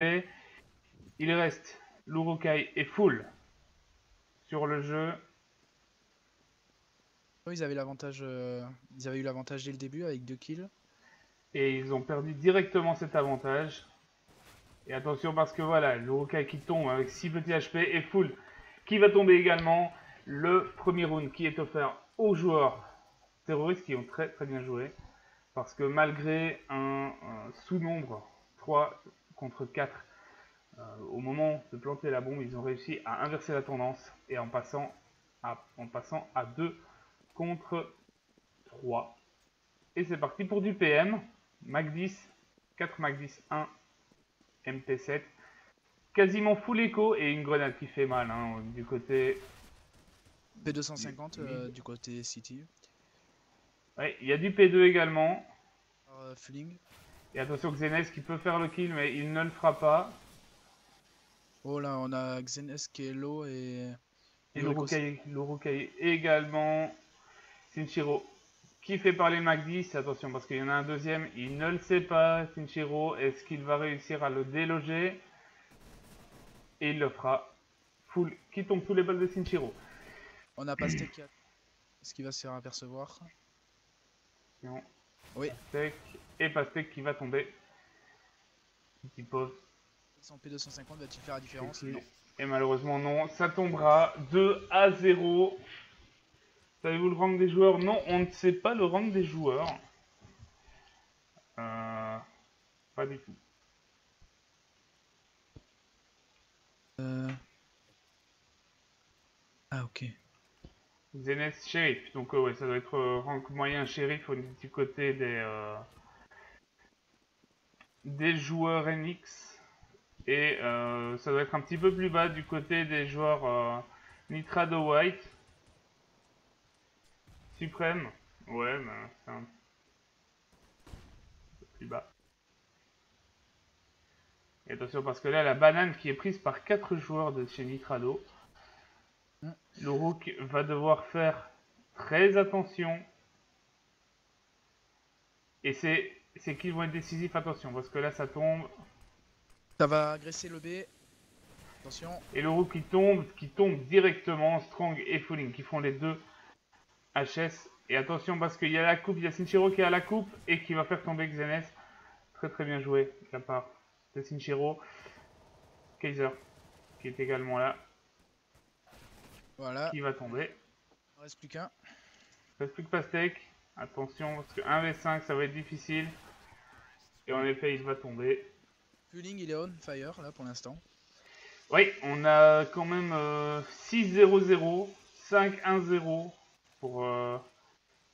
Il reste l'Urukai est full sur le jeu. Ils avaient l'avantage, ils avaient eu l'avantage dès le début avec 2 kills. Et ils ont perdu directement cet avantage. Et attention parce que voilà, l'Urukai qui tombe avec 6 petits HP est full. Qui va tomber également. Le premier round qui est offert aux joueurs terroristes qui ont très très bien joué. Parce que malgré un sous-nombre 3 contre 4, au moment de planter la bombe, ils ont réussi à inverser la tendance. Et en passant à 2 contre 3. Et c'est parti pour du PM. Mac 10, 4 Mac 10, 1 MP7. Quasiment full écho et une grenade qui fait mal hein, du côté P250 du côté City. Ouais, il y a du P2 également. Fling. Et attention Xenes qui peut faire le kill mais il ne le fera pas. Oh là, on a Xenes qui est low et l'Urukai également. Sinchiro qui fait parler Mac 10. Attention parce qu'il y en a un deuxième, il ne le sait pas. Sinchiro, est-ce qu'il va réussir à le déloger? Et il le fera. Full, qui tombe sous les balles de Sinchiro. on a Pastek qui a... Est-ce qu'il va se faire apercevoir? Non. Oui. Pastek et Pastek qui va tomber. Petit pause. Son P250 va-t-il faire la différence? Non. Et malheureusement non, ça tombera 2-0. Savez-vous le rank des joueurs? Non, on ne sait pas le rank des joueurs. Pas du tout. Ah ok. Zenes Sheriff, donc ouais, ça doit être rank moyen Sheriff du côté des joueurs NX. Et ça doit être un petit peu plus bas du côté des joueurs Nitrado White. Suprême. Ouais, mais c'est un peu plus bas. Et attention parce que là, la banane qui est prise par 4 joueurs de chez Nitrado. Le Rook va devoir faire très attention. Et c'est qu'ils vont être décisifs, attention, parce que là ça tombe. Ça va agresser le B. Attention. Et le Rook qui tombe directement, Strong et Falling, qui font les deux HS. Et attention parce qu'il y a la coupe, il y a Sinchiro qui a la coupe et qui va faire tomber Xenes. Très très bien joué de la part de Sinchiro. Kaiser qui est également là. Voilà. Qui va tomber. Il ne reste plus qu'un. Il ne reste plus que Pastek. Attention parce que 1v5 ça va être difficile. Et en effet il va tomber. Fuling il est on fire là pour l'instant. Oui, on a quand même 6-0-0, 5-1-0 pour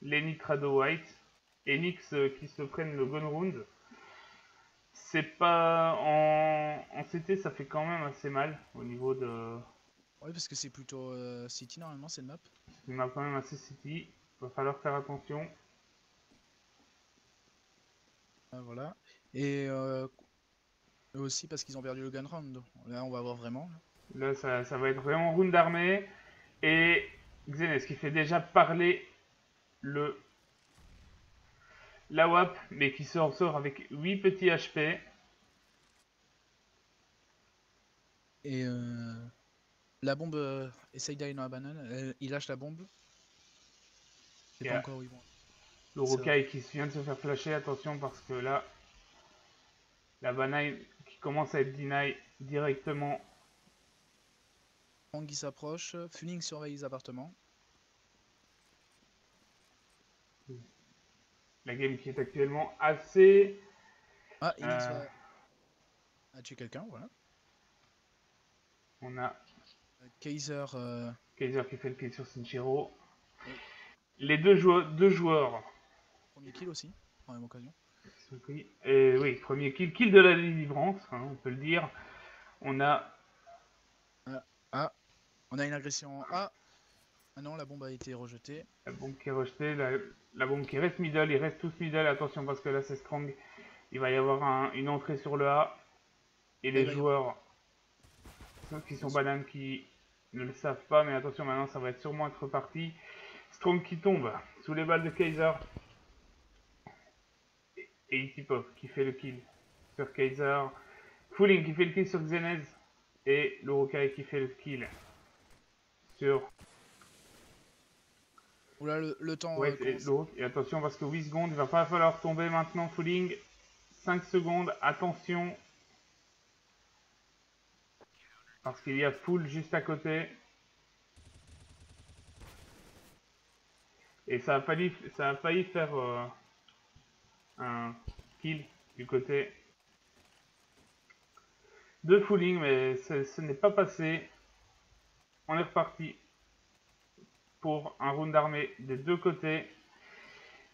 les Nitrado White. Et Nix qui se prennent le gun round. C'est pas en CT, ça fait quand même assez mal au niveau de. Oui, parce que c'est plutôt City normalement, c'est le map. Il m'a quand même assez city. Va falloir faire attention. Voilà. Et aussi parce qu'ils ont perdu le gun round. Là, on va voir vraiment. Là, ça va être vraiment round d'armée. Et Xenes qui fait déjà parler la WAP, mais qui sort avec 8 petits HP. Et la bombe essaye d'aller dans la banane. Il lâche la bombe. C'est pas encore où ils vont. L'Urukai qui vient de se faire flasher, attention parce que là, la banane qui commence à être deny directement. Tanguy s'approche, Fuling surveille les appartements. La game qui est actuellement assez. Ah, Inix va tuer quelqu'un, voilà. On a Kaiser. Kaiser qui fait le kill sur Sinchiro. Oui. Les deux joueurs. Premier kill aussi, par même occasion. Et oui, premier kill de la délivrance, hein, on peut le dire. On a. On a une agression A. Ah non, la bombe a été rejetée. La bombe qui est rejetée, la bombe qui reste middle, ils restent tous middle, attention parce que là c'est strong. Il va y avoir une entrée sur le A. Et les joueurs qui sont bananes qui ne le savent pas, mais attention maintenant ça va être sûrement être reparti. Strong qui tombe sous les balles de Kaiser. Et Itipov qui fait le kill sur Kaiser. Fooling qui fait le kill sur Xenez. Et l'Urukai qui fait le kill sur... Oula, le temps. Ouais, et attention parce que 8 secondes, il va pas falloir tomber maintenant. Fooling, 5 secondes, attention. Parce qu'il y a Full juste à côté. Et ça a failli faire un kill du côté de Fooling, mais ce n'est pas passé. On est reparti pour un round d'armée des deux côtés.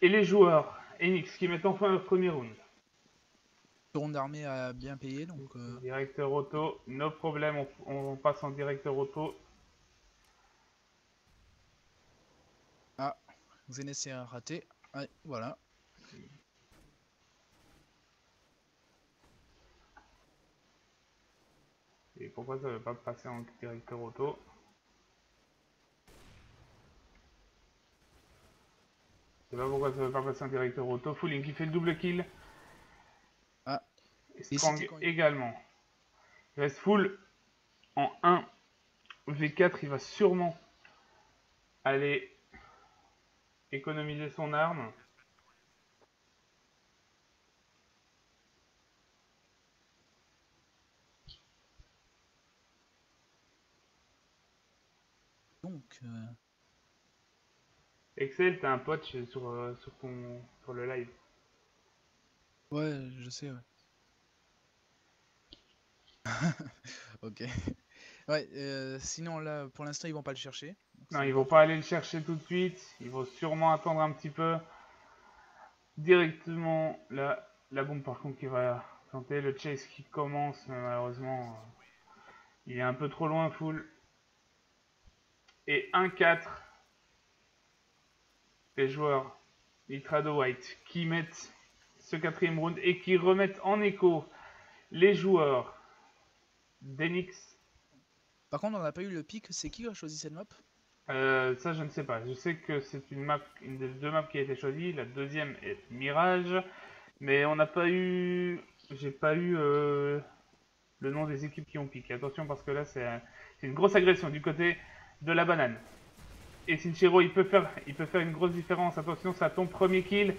Et les joueurs Enix qui mettent enfin le premier round. Le round d'armée a bien payé, donc... Directeur auto, no problème, on passe en directeur auto. Ah, Xenes est raté. Ouais, voilà. Et pourquoi ça ne veut pas passer en directeur auto? Je sais pas pourquoi ça ne veut pas passer en directeur auto. Fooling qui fait le double kill. Ah. Et Strong également. Il reste Full en 1 V4. Il va sûrement aller économiser son arme. Donc... Excel, t'as un pote sur le live. Ouais, je sais, ouais. Ok. Ouais, sinon là, pour l'instant, ils vont pas le chercher. Non, ils vont pas aller le chercher tout de suite. Ils vont sûrement attendre un petit peu. Directement, la bombe par contre qui va tenter. Le chase qui commence, mais malheureusement, il est un peu trop loin, Full. Et 1-4. Les joueurs Nitrado White qui mettent ce quatrième round et qui remettent en écho les joueurs d'Enix. Par contre, on n'a pas eu le pic. C'est qui a choisi cette map? Ça, je ne sais pas. Je sais que c'est une des deux maps qui a été choisie. La deuxième est Mirage. Mais on n'a pas eu... J'ai pas eu le nom des équipes qui ont piqué. Attention parce que là, c'est une grosse agression du côté de la banane. Et Sinchiro, il peut faire une grosse différence. Attention, ça tombe premier kill.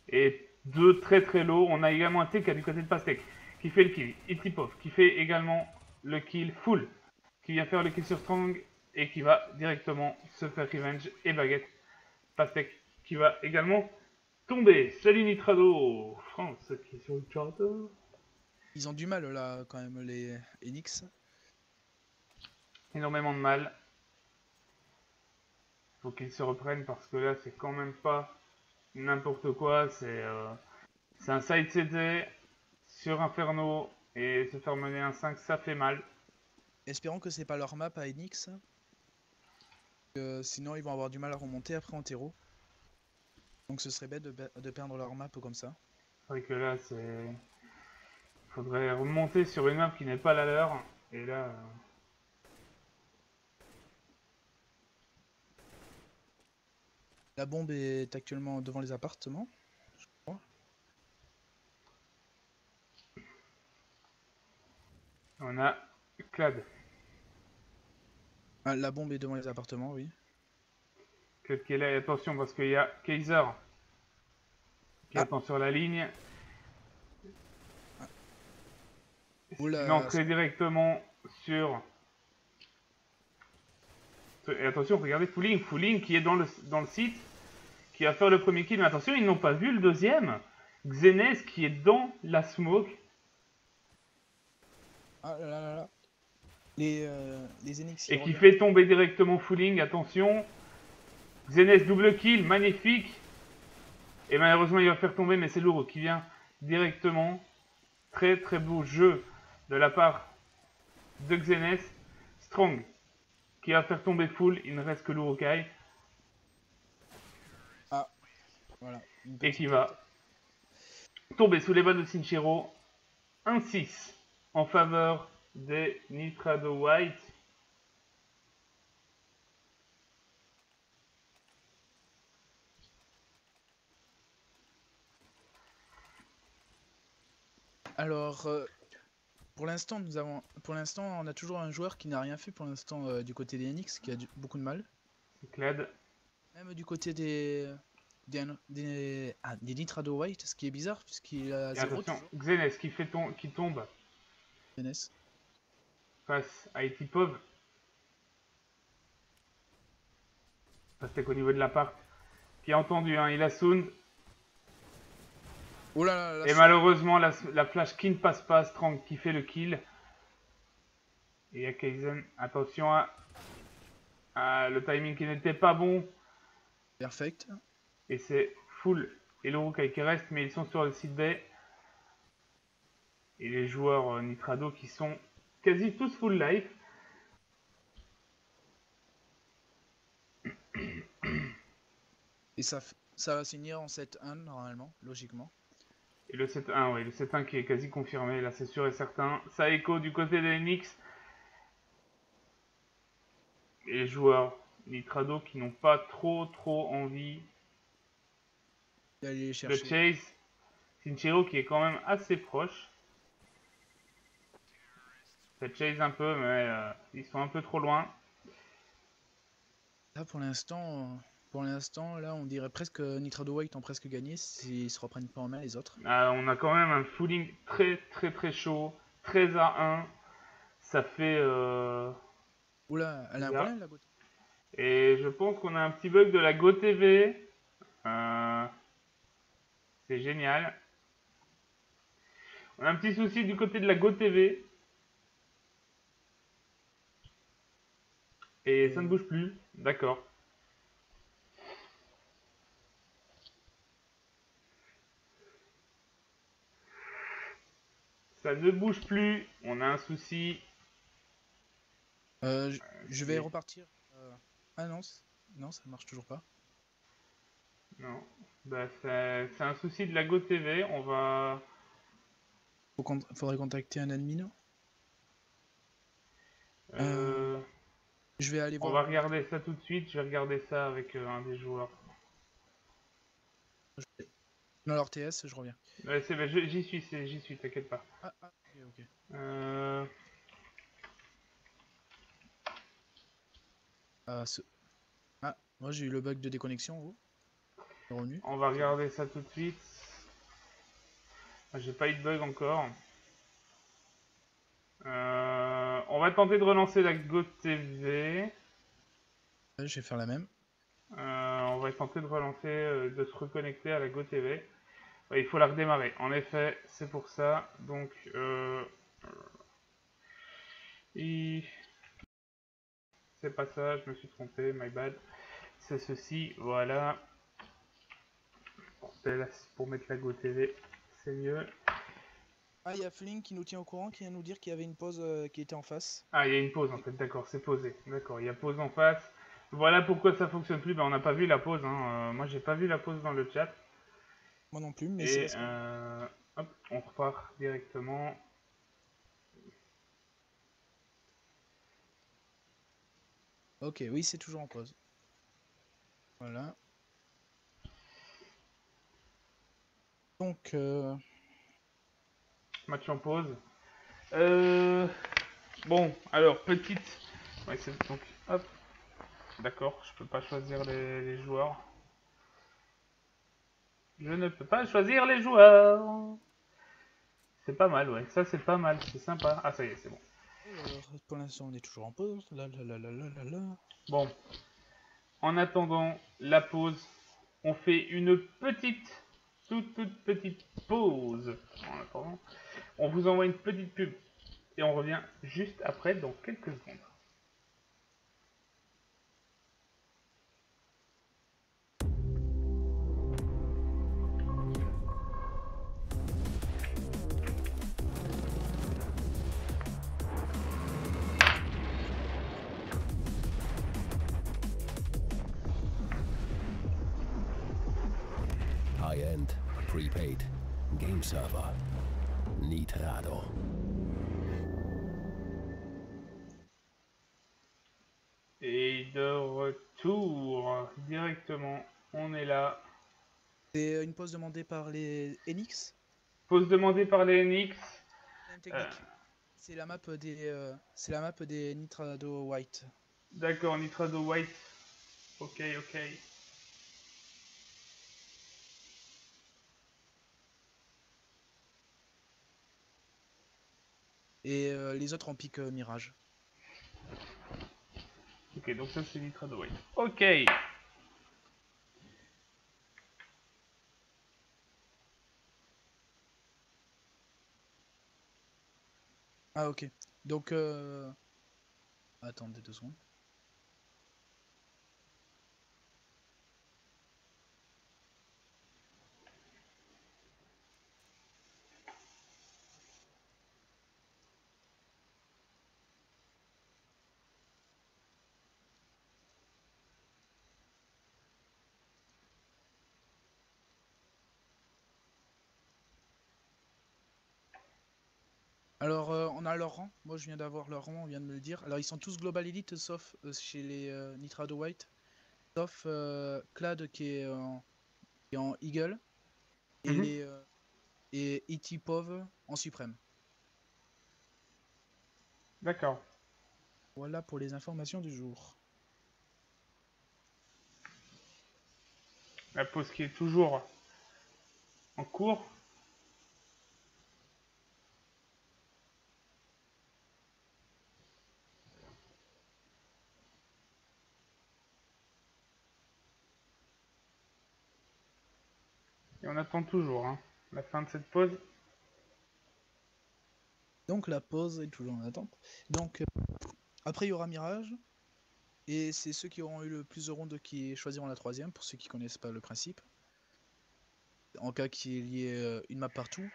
Et deux très très low. On a également un TK du côté de Pastek qui fait le kill. Itipov qui fait également le kill Full. Qui vient faire le kill sur Strong et qui va directement se faire revenge et baguette. Pastek qui va également tomber. Salut Nitrado France qui est sur le chat. Ils ont du mal là quand même, les Enix. Énormément de mal. Faut qu'ils se reprennent parce que là c'est quand même pas n'importe quoi. C'est un side CT sur Inferno et se faire mener un 5 ça fait mal. Espérons que c'est pas leur map à Enix. Sinon ils vont avoir du mal à remonter après en terreau. Donc ce serait bête de perdre leur map comme ça. C'est vrai que là c'est... Faudrait remonter sur une map qui n'est pas la leur. Et là... La bombe est actuellement devant les appartements, je crois. On a Clad. Ah, la bombe est devant les appartements, oui. Clad qui est là, et attention parce qu'il y a Kaiser qui attend sur la ligne. Une entrée directement sur... Et attention, regardez Fooling qui est dans le site, qui va faire le premier kill. Mais attention, ils n'ont pas vu le deuxième. Xenes qui est dans la smoke. Ah là là là. Les Enix. Et qui fait tomber directement Fooling, attention. Xenes double kill, magnifique. Et malheureusement, il va faire tomber, mais c'est Louro qui vient directement. Très très beau jeu de la part de Xenes. Strong qui va faire tomber Full, il ne reste que l'Urukai. Ah, voilà. Et qui va tomber sous les balles de Sinchiro. 1-6 en faveur des Nitrado White. Alors, pour l'instant, on a toujours un joueur qui n'a rien fait pour l'instant du côté des NX, qui a beaucoup de mal. C'est Kled. Même du côté des Nitrado White, ce qui est bizarre, puisqu'il a Et 0 attention, toujours. Xenes qui tombe NS. face à Etipov. Ça c'est qu'au niveau de l'appart. Qui a entendu, hein, il a sound. Oh là là, Et malheureusement, la flash qui ne passe pas, Strong qui fait le kill. Et il y a Kaizen, attention à le timing qui n'était pas bon. Perfect. Et c'est full et le Rukai qui reste, mais ils sont sur le site B. Et les joueurs Nitrado qui sont quasi tous full life. Et ça va finir en 7-1 normalement, logiquement. Et le 7-1, oui, le 7-1 qui est quasi confirmé, là c'est sûr et certain. Ça écho du côté des NX. Et les joueurs Nitrado qui n'ont pas trop envie D'aller de chercher. chase. Sinchiro qui est quand même assez proche. Ça chase un peu, mais ils sont un peu trop loin. Là pour l'instant, là on dirait presque Nitrado White ont presque gagné s'ils se reprennent pas en main les autres. On a quand même un fooling très chaud. 13-1. Ça fait... Oula, elle a un problème la Goth. Et je pense qu'on a un petit bug de la GoTV. C'est génial. On a un petit souci du côté de la GoTV. Et ça ne bouge plus. D'accord. Ça ne bouge plus. On a un souci. Je vais repartir. Ah non, non, ça marche toujours pas. Non. Bah, c'est un souci de la GoTV. On va... Faudrait contacter un admin. Je vais aller voir. On va regarder ça tout de suite. Je vais regarder ça avec un des joueurs. Dans leur TS, je reviens. Ouais, j'y suis, t'inquiète pas. Ah, ok. Moi j'ai eu le bug de déconnexion, vous. Revenu. On va regarder ça tout de suite. J'ai pas eu de bug encore. On va tenter de relancer la GoTV. Ouais, je vais faire la même. On va tenter de relancer, de se reconnecter à la GoTV. Ouais, il faut la redémarrer. En effet, c'est pour ça. Donc, c'est pas ça, je me suis trompé, my bad. C'est ceci, voilà. Pour mettre la GoTV, c'est mieux. Ah, il y a Flink qui nous tient au courant, qui vient nous dire qu'il y avait une pause qui était en face. Ah, il y a une pause en fait, d'accord, c'est posé. D'accord, il y a pause en face. Voilà pourquoi ça fonctionne plus. Ben, on n'a pas vu la pause. Hein. Moi, j'ai pas vu la pause dans le chat. Moi non plus, mais Et c'est... hop, on repart directement. Ok, oui, c'est toujours en pause. Voilà. Donc... Match en pause. Bon, alors, petite... Ouais, donc, hop. D'accord, je peux pas choisir les joueurs. Je ne peux pas choisir les joueurs. C'est pas mal, ouais. Ça, c'est pas mal. C'est sympa. Ah, ça y est, c'est bon. Alors, pour l'instant, on est toujours en pause. Là. Bon. En attendant la pause, on fait une petite, toute petite pause. En attendant, on vous envoie une petite pub. Et on revient juste après, dans quelques secondes. High-end, prepaid, game server, Nitrado. Et de retour directement, on est là. C'est une pause demandée par les NX. Pause demandée par les NX. C'est la map des Nitrado White. D'accord, Nitrado White. Ok, ok. Et les autres en pique Mirage. Ok, donc ça c'est Nitrado White. Ok. Ah ok. Donc attendez 2 secondes. Alors on a leur rang. Moi je viens d'avoir leur rang, on vient de me le dire. Alors ils sont tous Global Elite sauf chez les Nitrado White. Sauf Clad qui est en Eagle. Et Mhm. les et E.T. Pov en Suprême. D'accord. Voilà pour les informations du jour. La pause qui est toujours en cours. Et on attend toujours hein, la fin de cette pause. Donc la pause est toujours en attente. Donc après il y aura Mirage. Et c'est ceux qui auront eu le plus de rondes qui choisiront la troisième, pour ceux qui connaissent pas le principe. En cas qu'il y ait une map partout.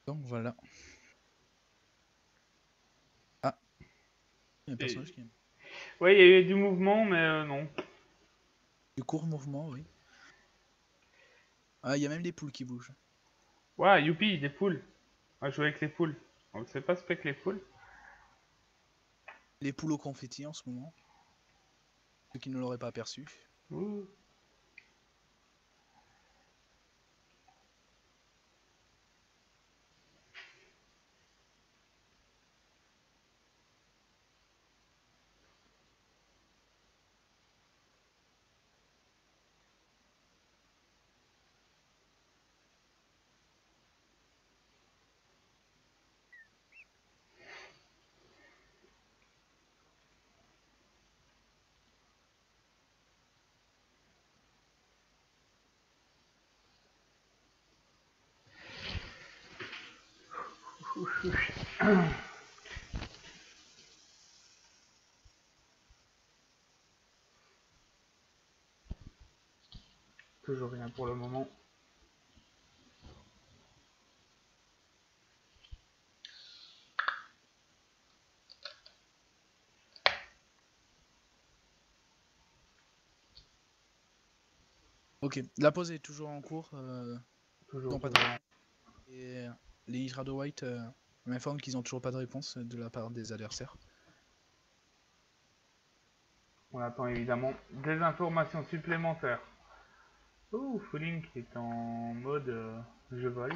Donc voilà. Ah, il y a un Et... personnage qui aime. Ouais, il y a eu du mouvement, mais non. Du court mouvement, oui. Ah, il y a même des poules qui bougent. Ouais, youpi, des poules. On va jouer avec les poules. On ne sait pas spec les poules. Les poules au confetti en ce moment. Ceux qui ne l'auraient pas aperçu. Ouh. Toujours rien pour le moment. Ok, la pause est toujours en cours. Toujours, Pas de... toujours. Et les Hydrado White m'informent qu'ils n'ont toujours pas de réponse de la part des adversaires. On attend évidemment des informations supplémentaires. Oh, Falling qui est en mode je vole.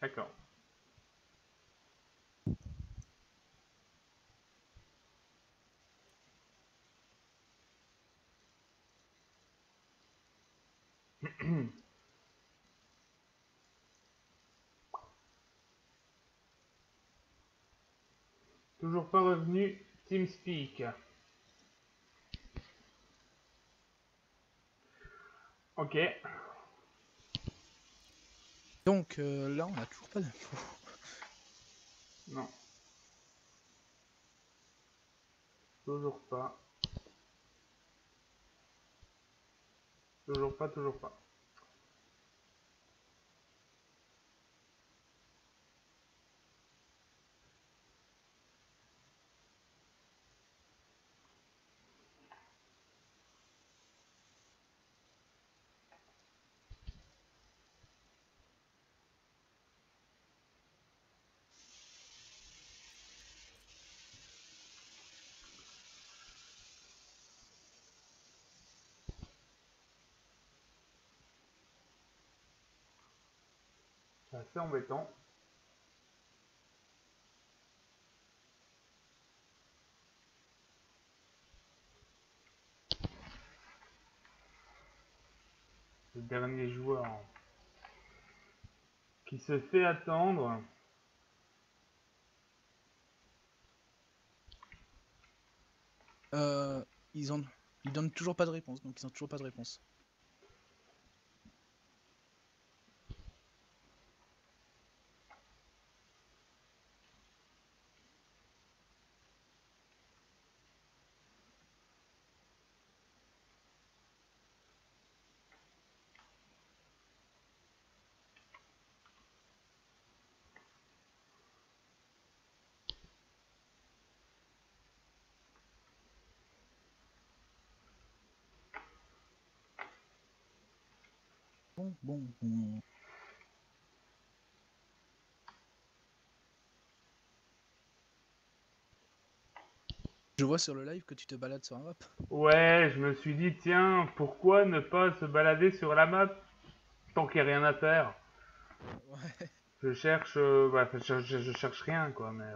D'accord. Toujours pas revenu TeamSpeak. Ok. Donc là, on n'a toujours pas d'infos. Non. Toujours pas. Toujours pas, toujours pas. C'est assez embêtant. Le dernier joueur qui se fait attendre. Ils donnent toujours pas de réponse, donc ils ont toujours pas de réponse. Bon. Je vois sur le live que tu te balades sur un map. Ouais, je me suis dit, tiens, pourquoi ne pas se balader sur la map tant qu'il n'y a rien à faire? Ouais. Je cherche, je cherche rien, quoi, mais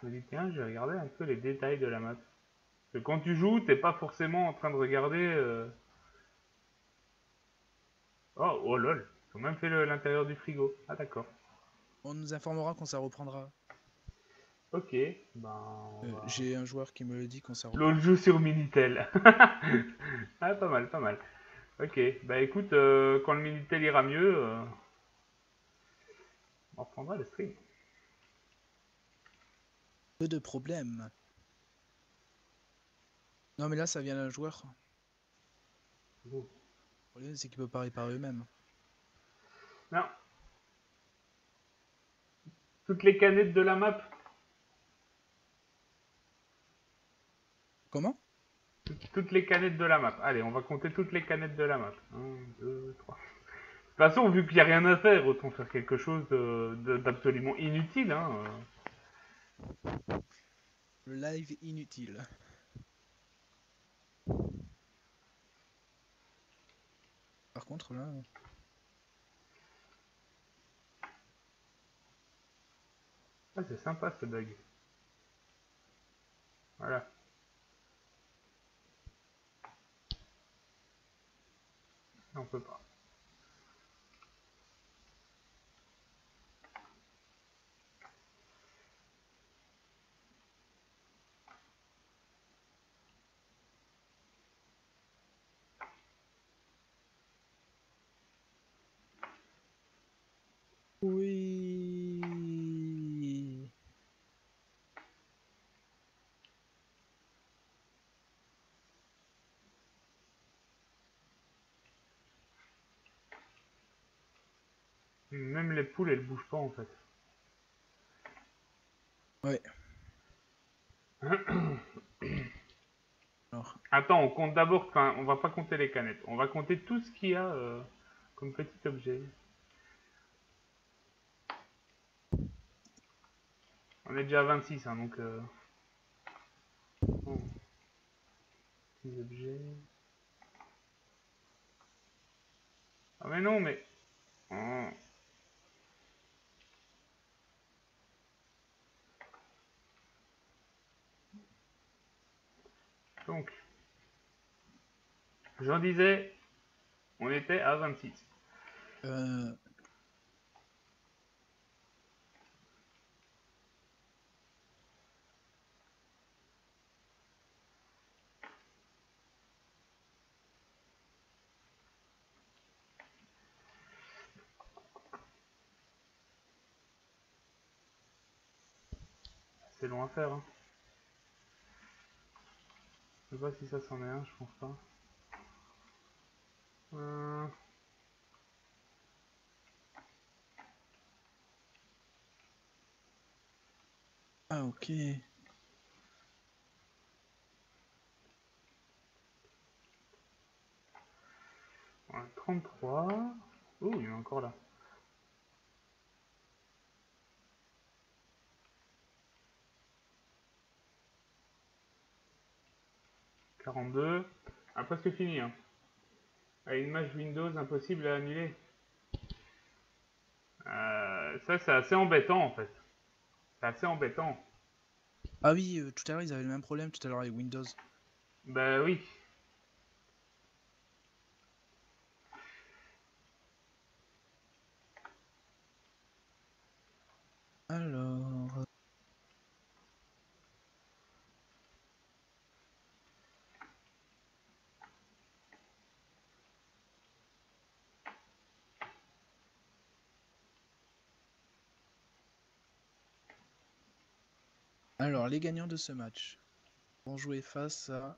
je me dis, tiens, je vais regarder un peu les détails de la map. Parce que quand tu joues, t'es pas forcément en train de regarder. Oh lol, ils ont même fait l'intérieur du frigo. Ah d'accord. On nous informera quand ça reprendra. Ok, ben. J'ai un joueur qui me le dit quand ça reprend. L'autre joue sur Minitel. Ah, pas mal, pas mal. Ok, bah écoute, quand le Minitel ira mieux, on reprendra le stream. Peu de problèmes. Non mais là ça vient d'un joueur. Oh. Le problème c'est qu'ils peuvent pas réparer eux-mêmes. Non. Toutes les canettes de la map. Comment? Toutes les canettes de la map. Allez, on va compter toutes les canettes de la map. 1, 2, 3. De toute façon, vu qu'il n'y a rien à faire, autant faire quelque chose d'absolument inutile. Hein. Le live inutile. Par contre là... Ah, c'est sympa ce bug. Voilà. Non, on peut pas. Oui. Même les poules, elles bougent pas en fait. Ouais. Alors, Attends, on compte d'abord. Enfin, on va pas compter les canettes. On va compter tout ce qu'il y a comme petit objet. On est déjà à 26, hein, donc. Oh, petits objets. Ah mais non, mais. Oh. Donc, j'en disais, on était à 26. euh... C'est long à faire. Hein. Je sais pas si ça c'en est un, je pense pas. Ah ok. On a 33. Oh, il est encore là. 42. Ah, presque fini. Hein. Ah, une image Windows impossible à annuler. Ça, c'est assez embêtant en fait. C'est assez embêtant. Ah oui, tout à l'heure ils avaient le même problème tout à l'heure avec Windows. Bah oui. Alors... Alors, les gagnants de ce match vont jouer face à...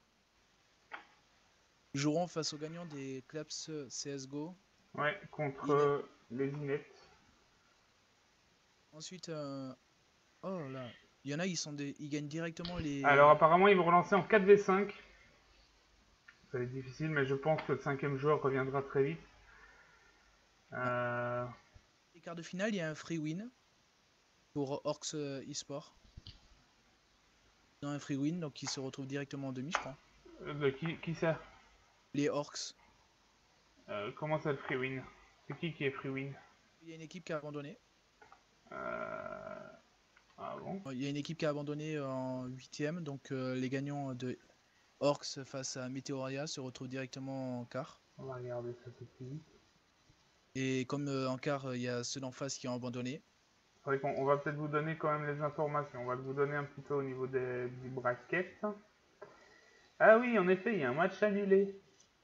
joueront face aux gagnants des Claps CSGO. Ouais, contre Inet. les Inet. Ensuite, oh là, il y en a, ils gagnent directement Alors les... apparemment, ils vont relancer en 4v5. Ça va être difficile, mais je pense que le 5e joueur reviendra très vite. Les quarts de finale, il y a un free win pour Orcs eSport. Ils ont un free win, donc ils se retrouvent directement en demi, je crois. Qui ça? Les Orcs. Comment ça le free win? C'est qui est free win? Il y a une équipe qui a abandonné. Ah bon? Il y a une équipe qui a abandonné en 8ème, donc les gagnants de Orcs face à Meteoria se retrouvent directement en quart. On va regarder ça tout de suite. Et comme en quart, il y a ceux d'en face qui ont abandonné. C'est vrai qu'on va peut-être vous donner quand même les informations. On va vous donner un petit peu au niveau du bracket. Ah oui, en effet, il y a un match annulé.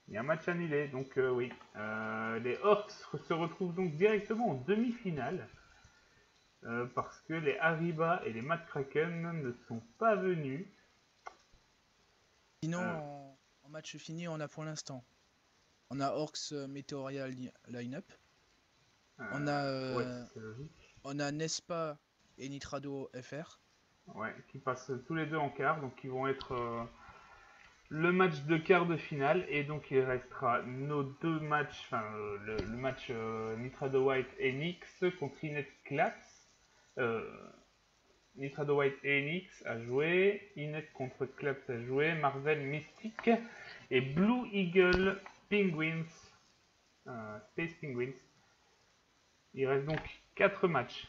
Il y a un match annulé, donc oui. Les Orcs se retrouvent donc directement en demi-finale. Parce que les Hariba et les Mad Kraken ne sont pas venus. Sinon, en match fini, on a pour l'instant. On a Orcs Meteoria line-up. Ouais, c'est logique. On a Nespa et Nitrado FR. Ouais, qui passent tous les deux en quart, donc ils vont être le match de quart de finale, et donc il restera nos deux matchs, enfin le match Nitrado White et Nyx contre Inet Claps. Nitrado White et Nyx à jouer, Inet contre Claps à jouer, Marvel Mystic et Blue Eagle Penguins, Space Penguins. Il reste donc 4 matchs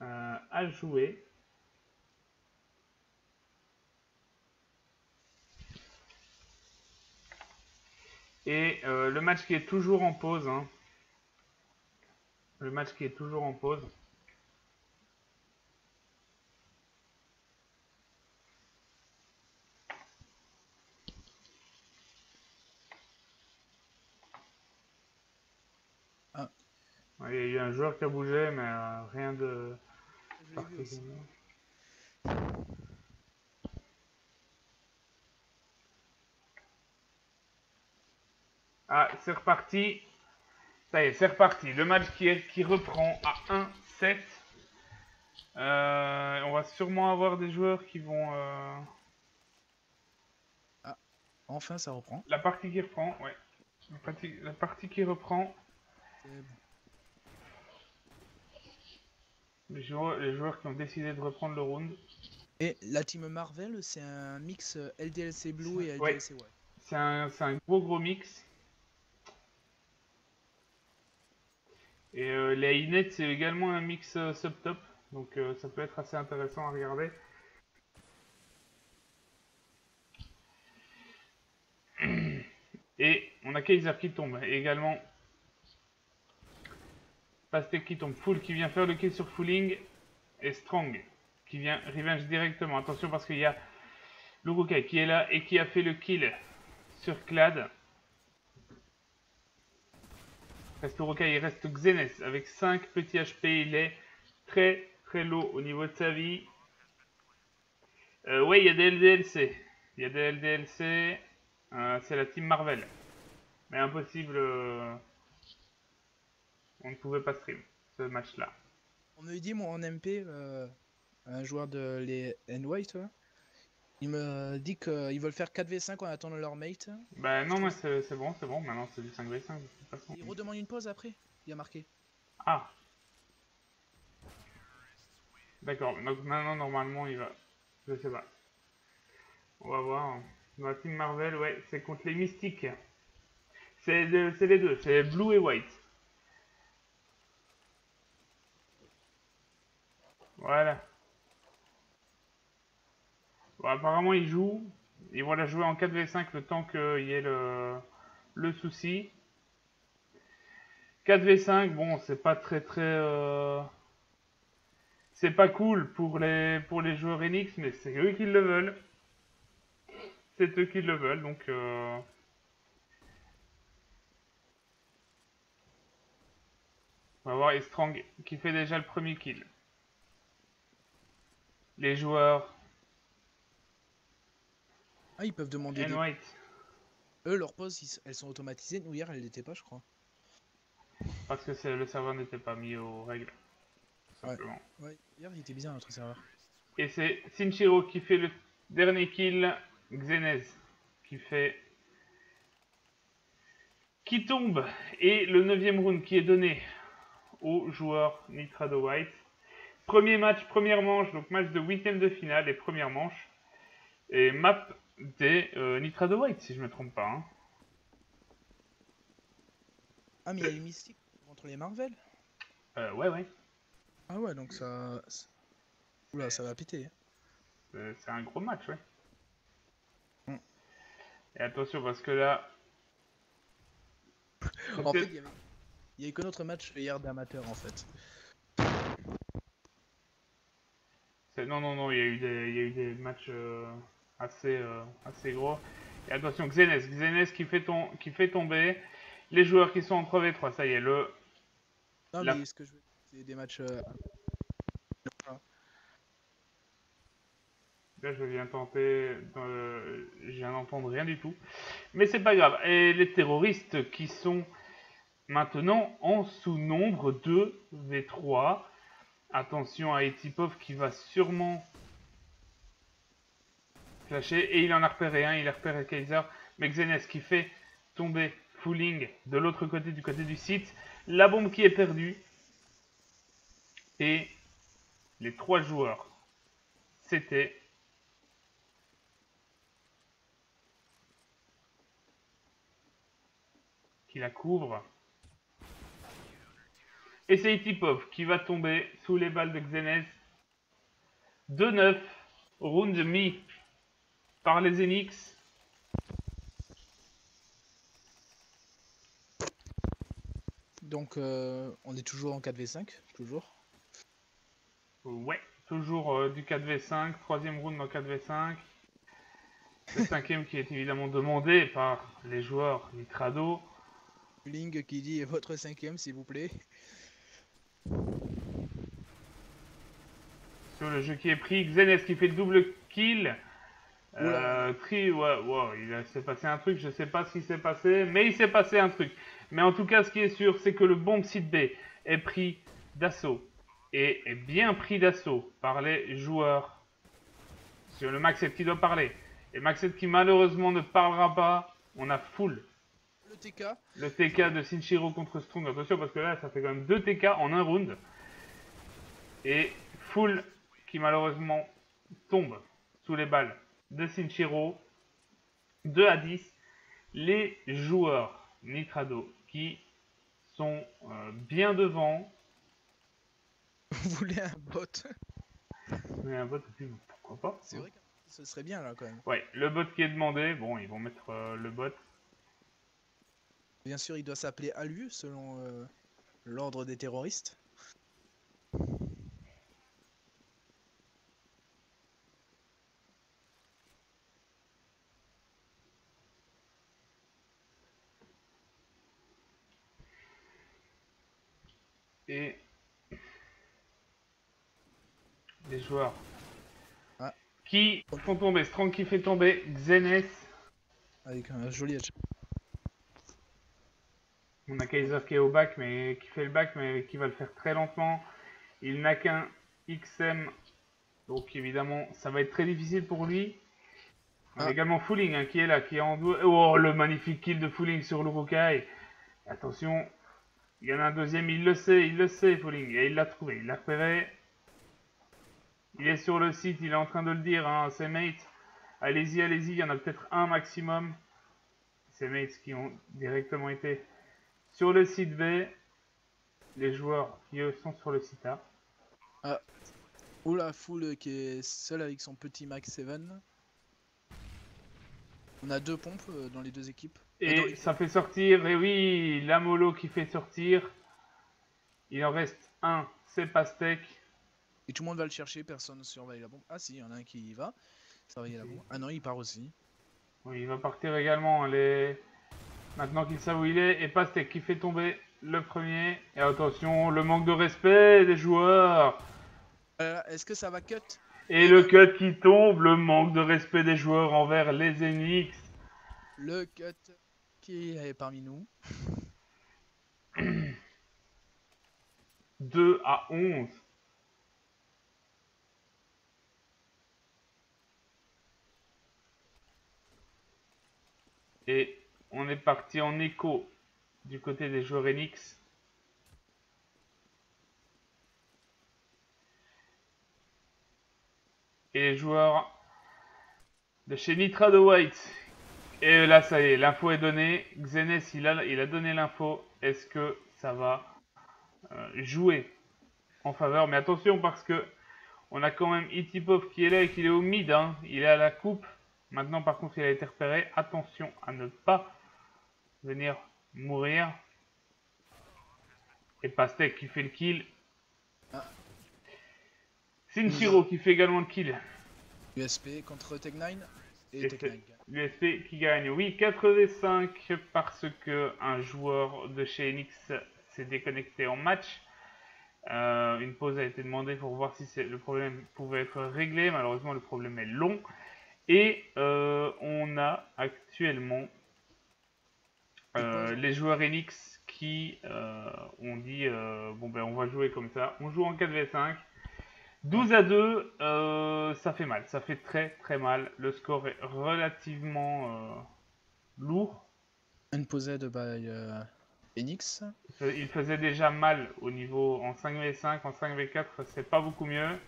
à jouer. Et le match qui est toujours en pause, hein. Le match qui est toujours en pause. Ah. Ouais, il y a eu un joueur qui a bougé, mais rien de Je l'ai vu aussi. particulier. Ah, c'est reparti. Ça y est, c'est reparti. Le match qui reprend à 1-7. On va sûrement avoir des joueurs qui vont... Ah, enfin ça reprend. La partie qui reprend, ouais. La partie qui reprend. C'est bon. Les joueurs qui ont décidé de reprendre le round. Et la team Marvel, c'est un mix LDLC Blue et Ouais. LDLC White. C'est un gros mix. Et les Inet, c'est également un mix sub-top. Donc ça peut être assez intéressant à regarder. Et on a Kaiser qui tombe également. Pastek qui tombe. Full qui vient faire le kill sur Fulling. Et Strong qui vient revenge directement. Attention parce qu'il y a Lurukai qui est là et qui a fait le kill sur Clad. Reste Lurukai, il reste Xenes avec 5 petits HP. Il est très très low au niveau de sa vie. Ouais, il y a des LDLC. Il y a des LDLC. C'est la team Marvel. Mais impossible. On ne pouvait pas stream ce match-là. On me dit, moi en MP, un joueur de les N-White, il me dit qu'ils veulent faire 4v5 en attendant leur mate. Bah non, mais c'est bon. Maintenant, c'est du 5v5 de toute façon. Il redemande une pause après, il a marqué. Ah. D'accord, donc maintenant, normalement, il va. Je sais pas. On va voir. Dans la team Marvel, ouais, c'est contre les Mystiques. C'est les deux, c'est Blue et White. Voilà. Bon, apparemment, ils jouent. Ils vont la jouer en 4v5 le temps qu'il y ait le souci. 4v5, bon, c'est pas c'est pas cool pour les joueurs Enix, mais c'est eux qui le veulent. C'est eux qui le veulent, donc... On va voir Estrang qui fait déjà le premier kill. Les joueurs Ah, ils peuvent demander des... N-White, Eux, leurs pauses, elles sont automatisées. Nous, hier, elles l'étaient pas, je crois. parce que le serveur n'était pas mis aux règles. Simplement. Ouais, hier, il était bizarre, notre serveur. Et c'est Sinchiro qui fait le dernier kill. Xenez qui tombe. Et le 9ème round qui est donné au joueur Nitrado White. Premier match, première manche, donc match de 8ème de finale et première manche. Et map des Nitrado White, si je me trompe pas. Hein. Ah, mais il y a les mystiques contre les Marvel. Ouais. Ah ouais, donc ça... Oula, ça va péter. C'est un gros match, ouais. Mm. Et attention, parce que là... En fait, il y avait qu'un autre match hier d'amateurs, en fait. Non, il y a eu des matchs assez gros. Et attention, Xenez qui fait tomber les joueurs qui sont en 3v3. Ça y est, Non, mais ce que je veux, c'est des matchs... Là, je viens tenter... je viens d'entendre rien du tout. Mais c'est pas grave. Et les terroristes qui sont maintenant en sous-nombre 2v3. Attention à Etipov qui va sûrement flasher. Et il en a repéré un, il a repéré Kaiser. Mais Xenez qui fait tomber Fooling de l'autre côté, du côté du site. La bombe qui est perdue. Et les 3 joueurs, c'était... qui la couvre. Et c'est Etipov qui va tomber sous les balles de Xenez. 2-9, round mis par les Enix. Donc, on est toujours en 4v5, toujours. Ouais, toujours du 4v5, troisième round en 4v5. Le 5ème qui est évidemment demandé par les joueurs Nitrado. Ling qui dit votre 5ème, s'il vous plaît. Sur le jeu qui est pris, Xenez qui fait le double kill. Il s'est passé un truc, je sais pas ce qui s'est passé, mais il s'est passé un truc. Mais en tout cas, ce qui est sûr, c'est que le bombe site B est pris d'assaut. Et est bien pris d'assaut par les joueurs. Sur le Max 7 qui doit parler. Et Max 7 qui malheureusement ne parlera pas. On a full. Le TK. Le TK de Sinchiro contre Strong. Attention parce que là, ça fait quand même 2 TK en un round. Et full qui malheureusement tombe sous les balles de Sinchiro. 2-10. Les joueurs Nitrado qui sont bien devant. Vous voulez un bot? Mais un bot aussi, pourquoi pas? C'est vrai que ce serait bien là quand même. Ouais, le bot qui est demandé. Bon, ils vont mettre le bot. Bien sûr, il doit s'appeler Alu selon l'ordre des terroristes. Et les joueurs qui font tomber, Strong qui fait tomber, Xenez. Avec un joli edge. On a Kaiser qui est au bac, mais qui fait le bac, mais qui va le faire très lentement. Il n'a qu'un XM, donc évidemment, ça va être très difficile pour lui. On a également Fooling qui est là, qui est en dos. Oh, le magnifique kill de Fooling sur l'Urukai. Attention, il y en a un deuxième, il le sait, Fooling. Et il l'a trouvé, il l'a repéré. Il est sur le site, il est en train de le dire à ses mates. Allez-y, il y en a peut-être un maximum. Ses mates qui ont directement été sur le site B. Les joueurs qui eux sont sur le site A. Ou la foule qui est seule avec son petit Max 7. On a 2 pompes dans les 2 équipes. Dans Et les... ça fait sortir, et oui, la mollo qui fait sortir. Il en reste un, c'est Pastèque. Et tout le monde va le chercher, personne ne surveille la bombe. Ah si, il y en a un qui y va. Surveiller la bombe. Ah non, il part aussi. Oui, il va partir également. Maintenant qu'il sait où il est, et Pastèque qui fait tomber le premier. Et attention, le manque de respect des joueurs. Est-ce que ça va cut? Et le cut qui tombe, le manque de respect des joueurs envers les Enix. Le cut qui est parmi nous. 2-11. Et on est parti en écho du côté des joueurs Enix. Et les joueurs de chez Nitra de White. Et là, ça y est, l'info est donnée. Xenes, il a donné l'info. Est-ce que ça va jouer en faveur? Mais attention, parce que on a quand même Itipov qui est là et qui est au mid. Hein. Il est à la coupe. Maintenant, par contre, il a été repéré. Attention à ne pas venir mourir. Et Pastèque qui fait le kill. Ah. Sinchiro qui fait également le kill. USP contre Tech9. Et Tech9. USP qui gagne. Oui, 4v5 parce que un joueur de chez Enix s'est déconnecté en match. Une pause a été demandée pour voir si le problème pouvait être réglé. Malheureusement, le problème est long. Et on a actuellement les joueurs Enix qui ont dit bon ben on va jouer comme ça. On joue en 4v5. 12-2, ça fait mal. Ça fait très très mal. Le score est relativement lourd. Unposed by Enix. Il faisait déjà mal au niveau en 5v5, en 5v4, c'est pas beaucoup mieux.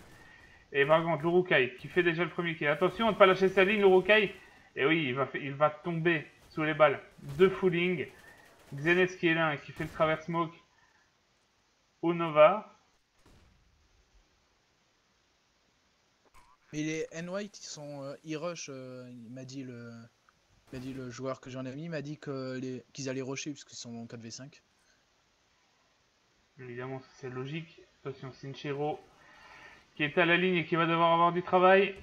Et par contre, l'Urukai qui fait déjà le premier kill. Attention à ne pas lâcher sa ligne, l'Urukai. Et oui, il va tomber sous les balles de Fooling. Xenes qui est là, qui fait le travers smoke au Nova. Et les N-White, ils rush, il m'a dit le joueur que j'en ai mis, il m'a dit qu'ils allaient rusher puisqu'ils sont en 4v5. Évidemment, c'est logique. Attention, Sinchiro qui est à la ligne et qui va devoir avoir du travail.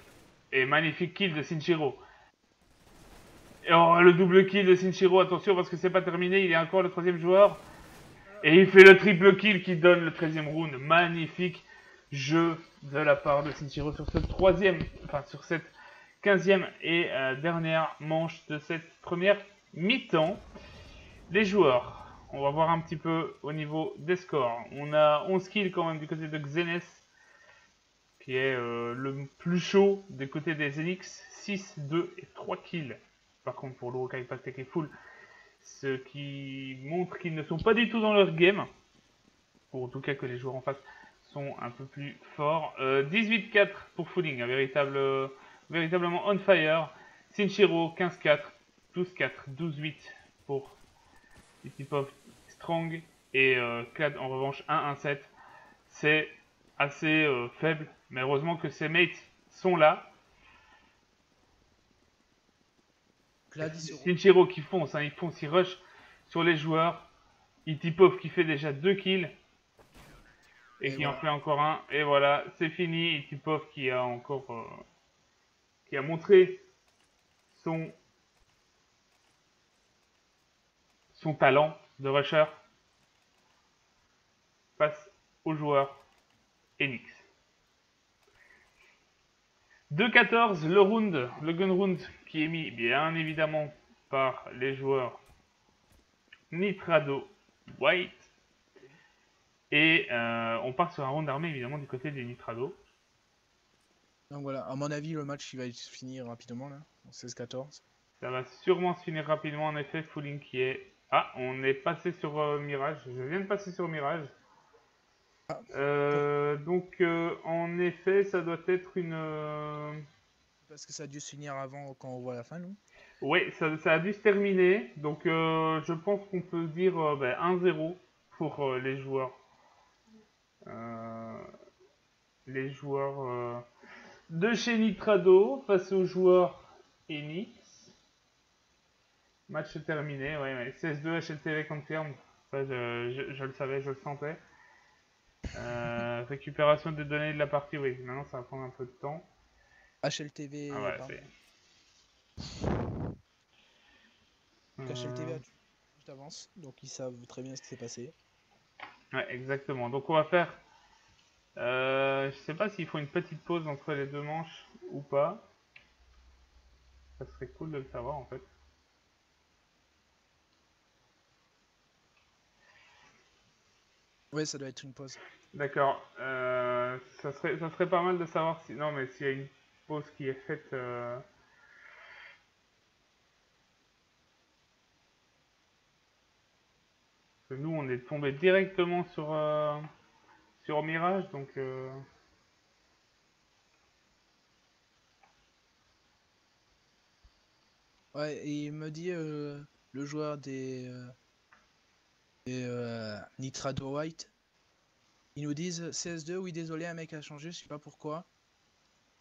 Et magnifique kill de Sinchiro. Et oh, le double kill de Sinchiro, attention parce que c'est pas terminé, il y a encore le troisième joueur. Et il fait le triple kill qui donne le 13e round. Magnifique jeu de la part de Sinchiro sur ce sur cette 15e et dernière manche de cette première mi-temps. Les joueurs, on va voir un petit peu au niveau des scores. On a 11 kills quand même du côté de Xenes, qui est le plus chaud du côté des Enix. 6, 2 et 3 kills. Par contre, pour l'Urukai Pastèque est full. Ce qui montre qu'ils ne sont pas du tout dans leur game. Ou en tout cas que les joueurs en face sont un peu plus forts. 18-4 pour Fooling, véritablement on fire. Sinchiro, 15-4, 12-4, 12-8 pour Itipov Strong. Et Clad en revanche 1-1-7. C'est assez faible, mais heureusement que ses mates sont là. Sinchiro qui fonce, hein, il rush sur les joueurs. Itipov qui fait déjà 2 kills. Et qui en fait encore un. Et voilà, c'est fini. Itipov qui a encore qui a montré son talent de rusher face aux joueurs Enix. 2-14, le gun round qui est mis bien évidemment par les joueurs Nitrado White. Et on part sur un round armé évidemment du côté des Nitrado. Donc voilà, à mon avis le match il va se finir rapidement là, 16-14. Ça va sûrement se finir rapidement en effet, Fooling qui est... Ah, on est passé sur Mirage, je viens de passer sur Mirage. Donc en effet ça doit être une... Parce que ça a dû se finir avant quand on voit la fin nous. Oui, ça a dû se terminer, donc je pense qu'on peut dire 1-0 pour les joueurs les joueurs de chez Nitrado face aux joueurs Enix. Match terminé, ouais. 16-2 HLTV confirmed. Ça, je le savais, je le sentais. Récupération des données de la partie, oui. Maintenant, ça va prendre un peu de temps. HLTV, Ah ouais, pardon. c'est... Donc HLTV a juste avance, donc ils savent très bien ce qui s'est passé. Ouais, exactement. Donc on va faire... je sais pas s'il faut une petite pause entre les deux manches ou pas. Ça serait cool de le savoir en fait. Ouais, ça doit être une pause. D'accord. Ça serait pas mal de savoir si... Non, mais s'il y a une pause qui est faite... Parce que nous, on est tombé directement sur Mirage, donc... Ouais, et il me dit le joueur des Nitrado White, ils nous disent CS2, oui désolé, un mec a changé, je sais pas pourquoi.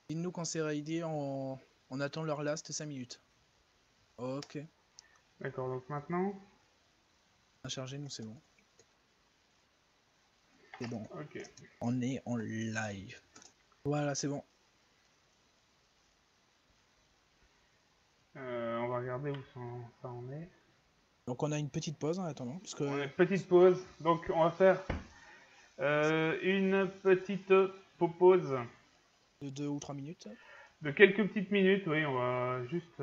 Ils nous quand c'est raidé, on attend leur last 5 minutes. Ok, D'accord, donc maintenant... on a chargé, nous c'est bon. C'est bon, Ok. on est en live. Voilà, c'est bon. On va regarder où ça en est. Donc on a une petite pause en attendant, parce On a que une petite pause, donc on va faire une petite pause de 2 ou 3 minutes. de quelques petites minutes. Oui, on va juste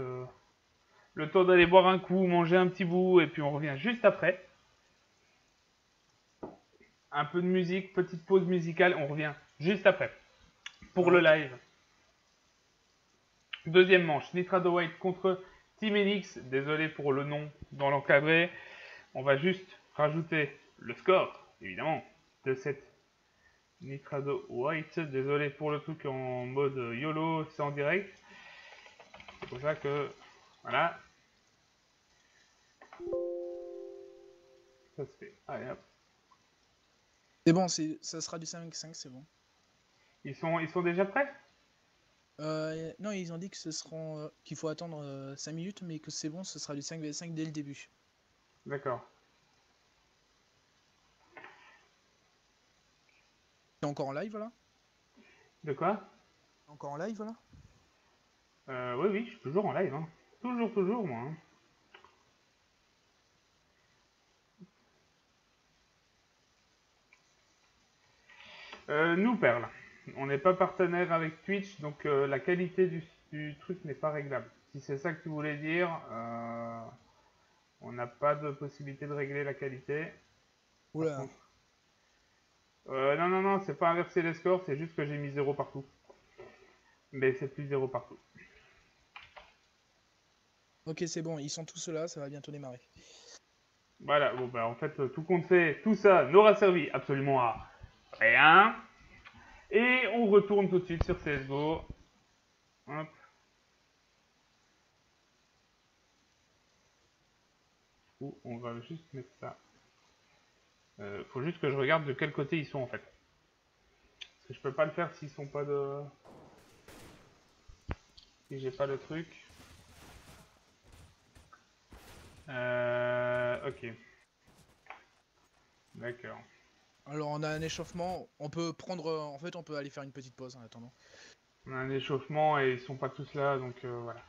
le temps d'aller boire un coup, manger un petit bout, et puis on revient juste après. Un peu de musique, petite pause musicale, on revient juste après pour le Ok. live. Deuxième manche, Nitrado White contre Team Enix. Désolé pour le nom dans l'encadré. On va juste rajouter le score, évidemment, de cette Nitrado White. Désolé pour le truc en mode YOLO, c'est en direct. C'est pour ça que, voilà. Ça se fait. Allez hop. C'est bon, ça sera du 5-5, c'est bon. Ils sont déjà prêts? Non, ils ont dit que ce seront qu'il faut attendre 5 minutes, mais que c'est bon, ce sera du 5v5 dès le début. D'accord. T'es encore en live là? De quoi? Encore en live là? Oui, je suis toujours en live. Hein. Toujours, moi. Hein. Nous, Perle, on n'est pas partenaire avec Twitch, donc la qualité du truc n'est pas réglable. Si c'est ça que tu voulais dire, on n'a pas de possibilité de régler la qualité. Par Oula. contre, non, c'est pas inverser les scores, c'est juste que j'ai mis 0 partout. Mais c'est plus 0 partout. Ok, c'est bon, ils sont tous là, ça va bientôt démarrer. Voilà, bon bah en fait, tout compte fait, tout ça n'aura servi absolument à rien. Et on retourne tout de suite sur CSGO. Hop. Ou on va juste mettre ça. Faut juste que je regarde de quel côté ils sont en fait. Parce que je peux pas le faire s'ils sont pas de... Si j'ai pas le truc. Ok. D'accord. Alors on a un échauffement, on peut prendre, en fait on peut aller faire une petite pause en attendant. On a un échauffement et ils sont pas tous là, donc voilà.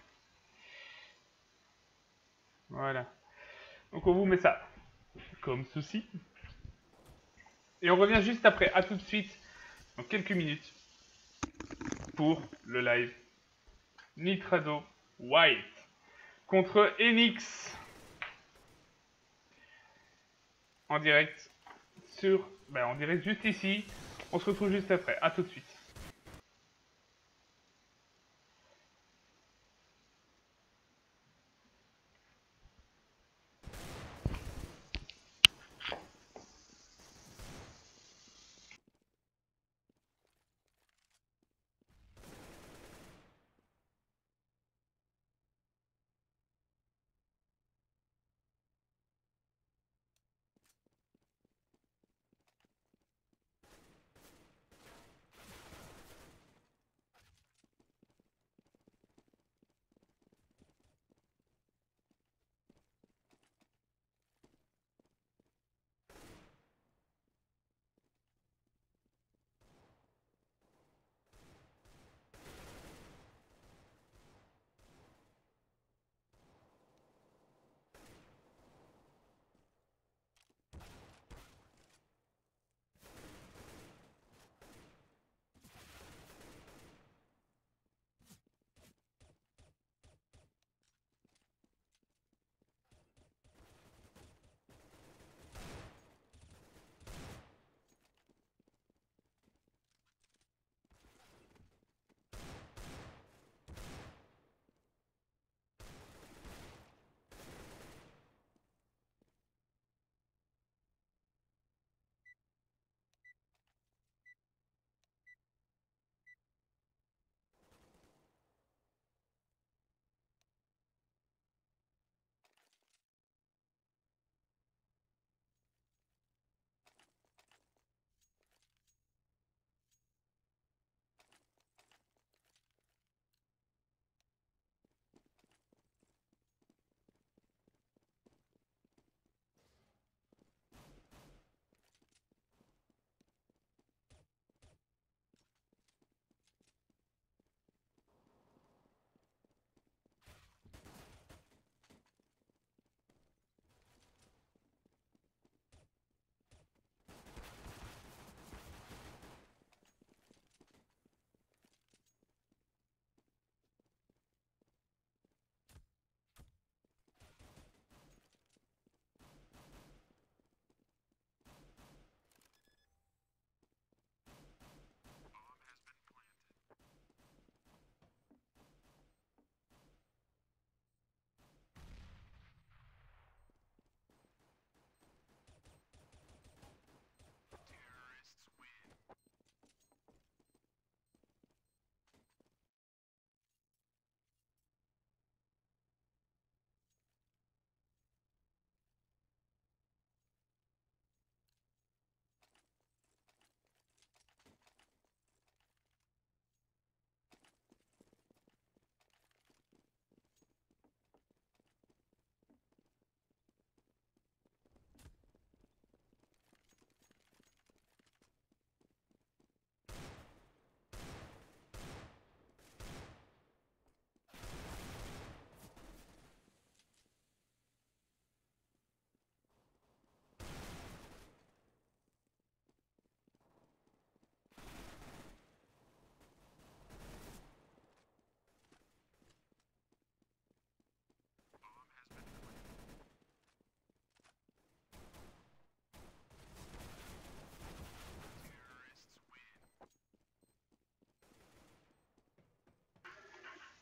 Voilà. Donc on vous met ça comme ceci. Et on revient juste après. À tout de suite, dans quelques minutes, pour le live Nitrado White contre Enix en direct en direct juste ici. On se retrouve juste après. À tout de suite.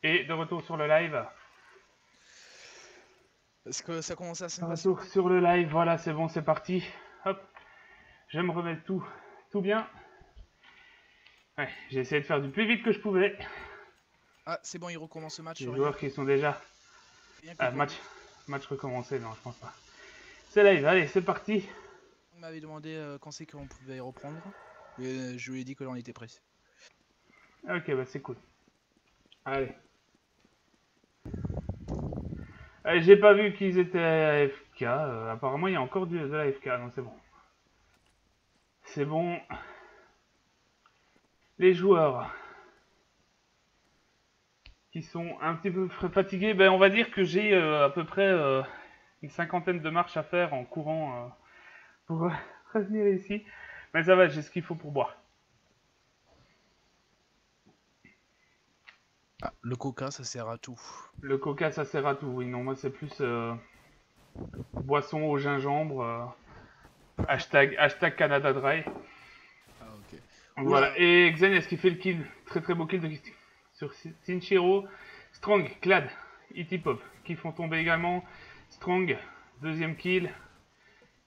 Et de retour sur le live. Est-ce que ça commence à se De passer? retour sur le live, voilà, c'est bon, c'est parti. Hop, je vais me remettre tout bien. Ouais, j'ai essayé de faire du plus vite que je pouvais. Ah, c'est bon, il recommence ce match. Les rien joueurs qui sont déjà... que Ah, pour match recommencé, non, je pense pas. C'est live, allez, c'est parti. On m'avait demandé quand c'est qu'on pouvait reprendre. Et je lui ai dit que l'on était prêt. Ok, bah c'est cool. Allez. J'ai pas vu qu'ils étaient AFK. Apparemment, il y a encore de l'AFK. Non, c'est bon. C'est bon. Les joueurs qui sont un petit peu fatigués, ben, on va dire que j'ai à peu près une cinquantaine de marches à faire en courant pour revenir ici. Mais ça va, j'ai ce qu'il faut pour boire. Ah, le coca, ça sert à tout. Le coca, ça sert à tout. Oui, non, moi c'est plus boisson au gingembre. Hashtag Canada Dry. Ah, ok. Voilà. Oula. Et Xenes qui fait le kill. Très très beau kill sur Sinchiro. Strong, Clad, Itipop qui font tomber également. Strong, deuxième kill.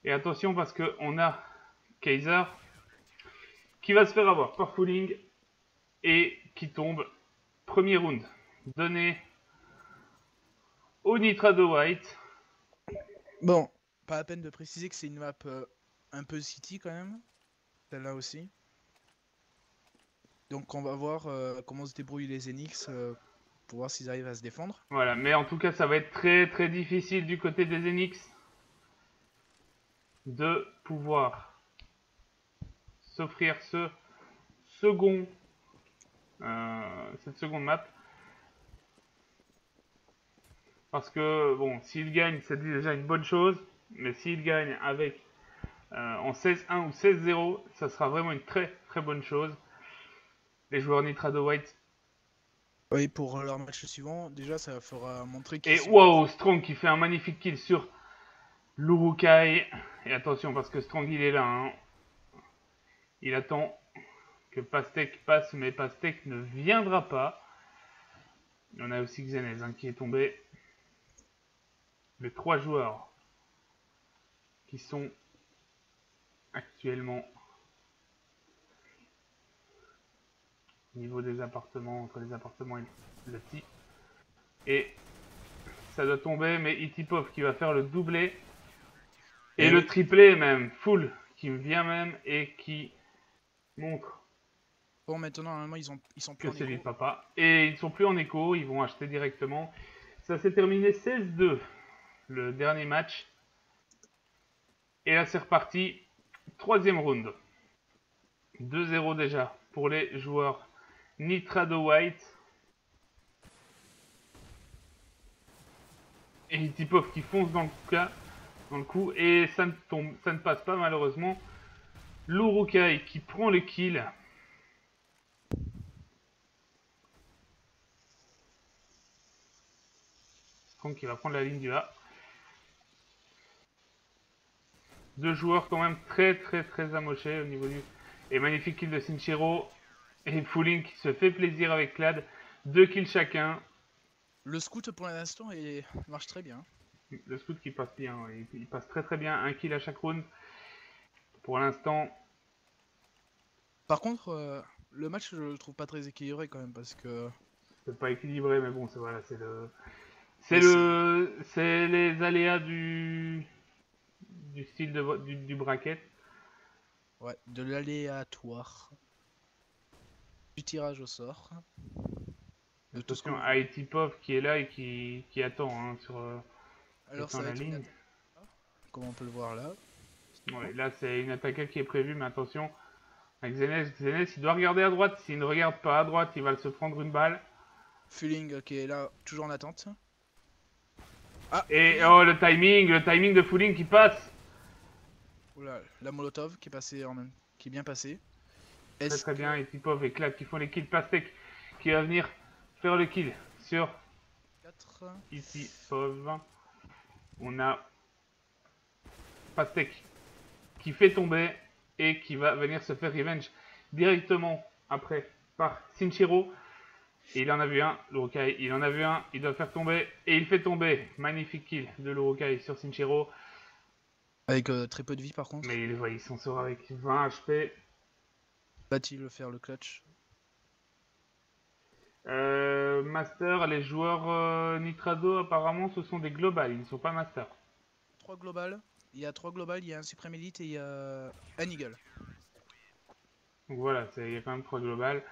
Et attention parce que on a Kaiser qui va se faire avoir par Fooling et qui tombe. Premier round donné au Nitrado White. Bon, pas la peine de préciser que c'est une map un peu city quand même. Celle-là aussi. Donc on va voir comment se débrouillent les Enix pour voir s'ils arrivent à se défendre. Voilà, mais en tout cas ça va être très très difficile du côté des Enix de pouvoir s'offrir cette seconde map. Parce que, bon, s'il gagne, c'est déjà une bonne chose. Mais s'il gagne avec en 16-1 ou 16-0, ça sera vraiment une très très bonne chose. Les joueurs Nitrado White. Oui, pour leur match suivant, déjà ça fera montrer qu'ils Et sont... wow, Strong qui fait un magnifique kill sur l'Urukai. Et attention, parce que Strong il est là. Hein. Il attend que Pastek passe, mais Pastek ne viendra pas. On a aussi Xenez hein, qui est tombé. Les 3 joueurs qui sont actuellement au niveau des appartements, entre les appartements et le petit. Et ça doit tomber, mais Itipov qui va faire le doublé. Et le triplé même, full, qui vient même et qui montre Bon, maintenant, normalement, ils sont plus que en c'est lui le écho. papa. Et ils ne sont plus en écho, ils vont acheter directement. Ça s'est terminé 16-2, le dernier match. Et là, c'est reparti. Troisième round. 2-0 déjà pour les joueurs Nitrado White. Et Itipov qui fonce dans le coup. Et ça ne passe pas malheureusement. L'Urukai qui prend le kill. Strong qui va prendre la ligne du A. Deux joueurs quand même très très très amochés au niveau du... Et magnifique kill de Sinchiro. Et Fooling qui se fait plaisir avec Clad. 2 kills chacun. Le scout pour l'instant marche très bien. Le scout qui passe bien. Il passe très très bien. 1 kill à chaque round. Pour l'instant. Par contre, le match je le trouve pas très équilibré quand même parce que... C'est pas équilibré mais bon voilà, c'est le... C'est les aléas du style du bracket. Ouais, de l'aléatoire. Du tirage au sort. De tout ce que Attention vous à voulez. Itipov qui est là et qui attend hein, Alors sur ça va la être une ligne. attaque, comme on peut le voir là. Ouais, là c'est une attaque qui est prévue mais attention. Avec Xenes, il doit regarder à droite. S'il ne regarde pas à droite, il va se prendre une balle. Fuling qui est là, toujours en attente. Ah, Et Fuling. oh, le timing de Fooling qui passe. Oula, la Molotov qui est passée en même, qui est bien passée. Très très bien. Et Tipov et Clad qui font les kills. Pastek qui va venir faire le kill sur 4. ici Pov. On a Pastek qui fait tomber et qui va venir se faire revenge directement après par Sinchiro. Et il en a vu un, l'Urukai, il en a vu un, il doit faire tomber, et il fait tomber. Magnifique kill de l'Urukai sur Sinchiro. Avec très peu de vie par contre. Mais il s'en sort avec 20 HP. Va-t-il faire le clutch? Master, les joueurs Nitrado, apparemment, ce sont des globales, ils ne sont pas Master. 3 globales. Il y a 3 globales, il y a un Supreme Elite et il y a un Eagle. Donc voilà, il y a quand même 3 globales.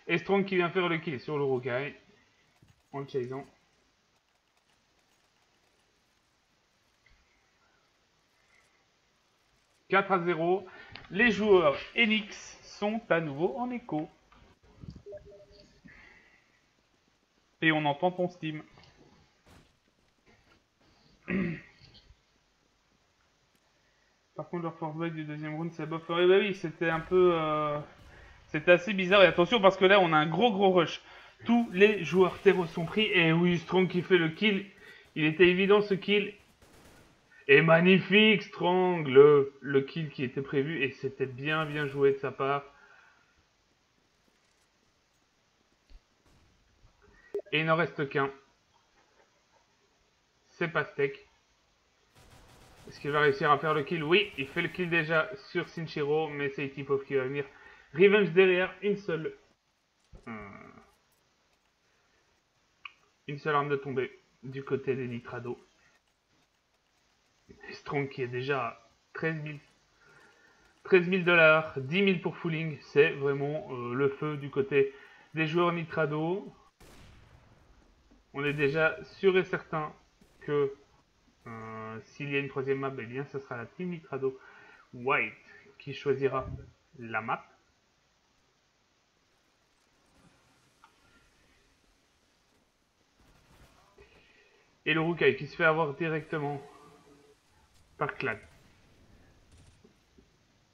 Et Strong qui vient faire le kill sur l'Urukai. En le chaseant. « 4-0. Les joueurs Enix sont à nouveau en écho. Et on entend ton Steam. Par contre, leur force du deuxième round, c'est buffer. Et bah oui, c'était un peu... C'était assez bizarre. Et attention, parce que là, on a un gros rush. Tous les joueurs terreaux sont pris. Et oui, Strong qui fait le kill. Il était évident ce kill. Et magnifique, Strong, le kill qui était prévu. Et c'était bien joué de sa part. Et il n'en reste qu'un. C'est Pastek. Est-ce qu'il va réussir à faire le kill? Oui, il fait le kill déjà sur Sinchiro. Mais c'est Itipov qui va venir. Revenge derrière, une seule arme de tombée du côté des Nitrado. Strong qui est déjà à 13 000 $, 10 000 pour Fooling, c'est vraiment le feu du côté des joueurs Nitrado. On est déjà sûr et certain que s'il y a une troisième map, eh bien ce sera la team Nitrado White qui choisira la map. Et le Rukai qui se fait avoir directement par Clad.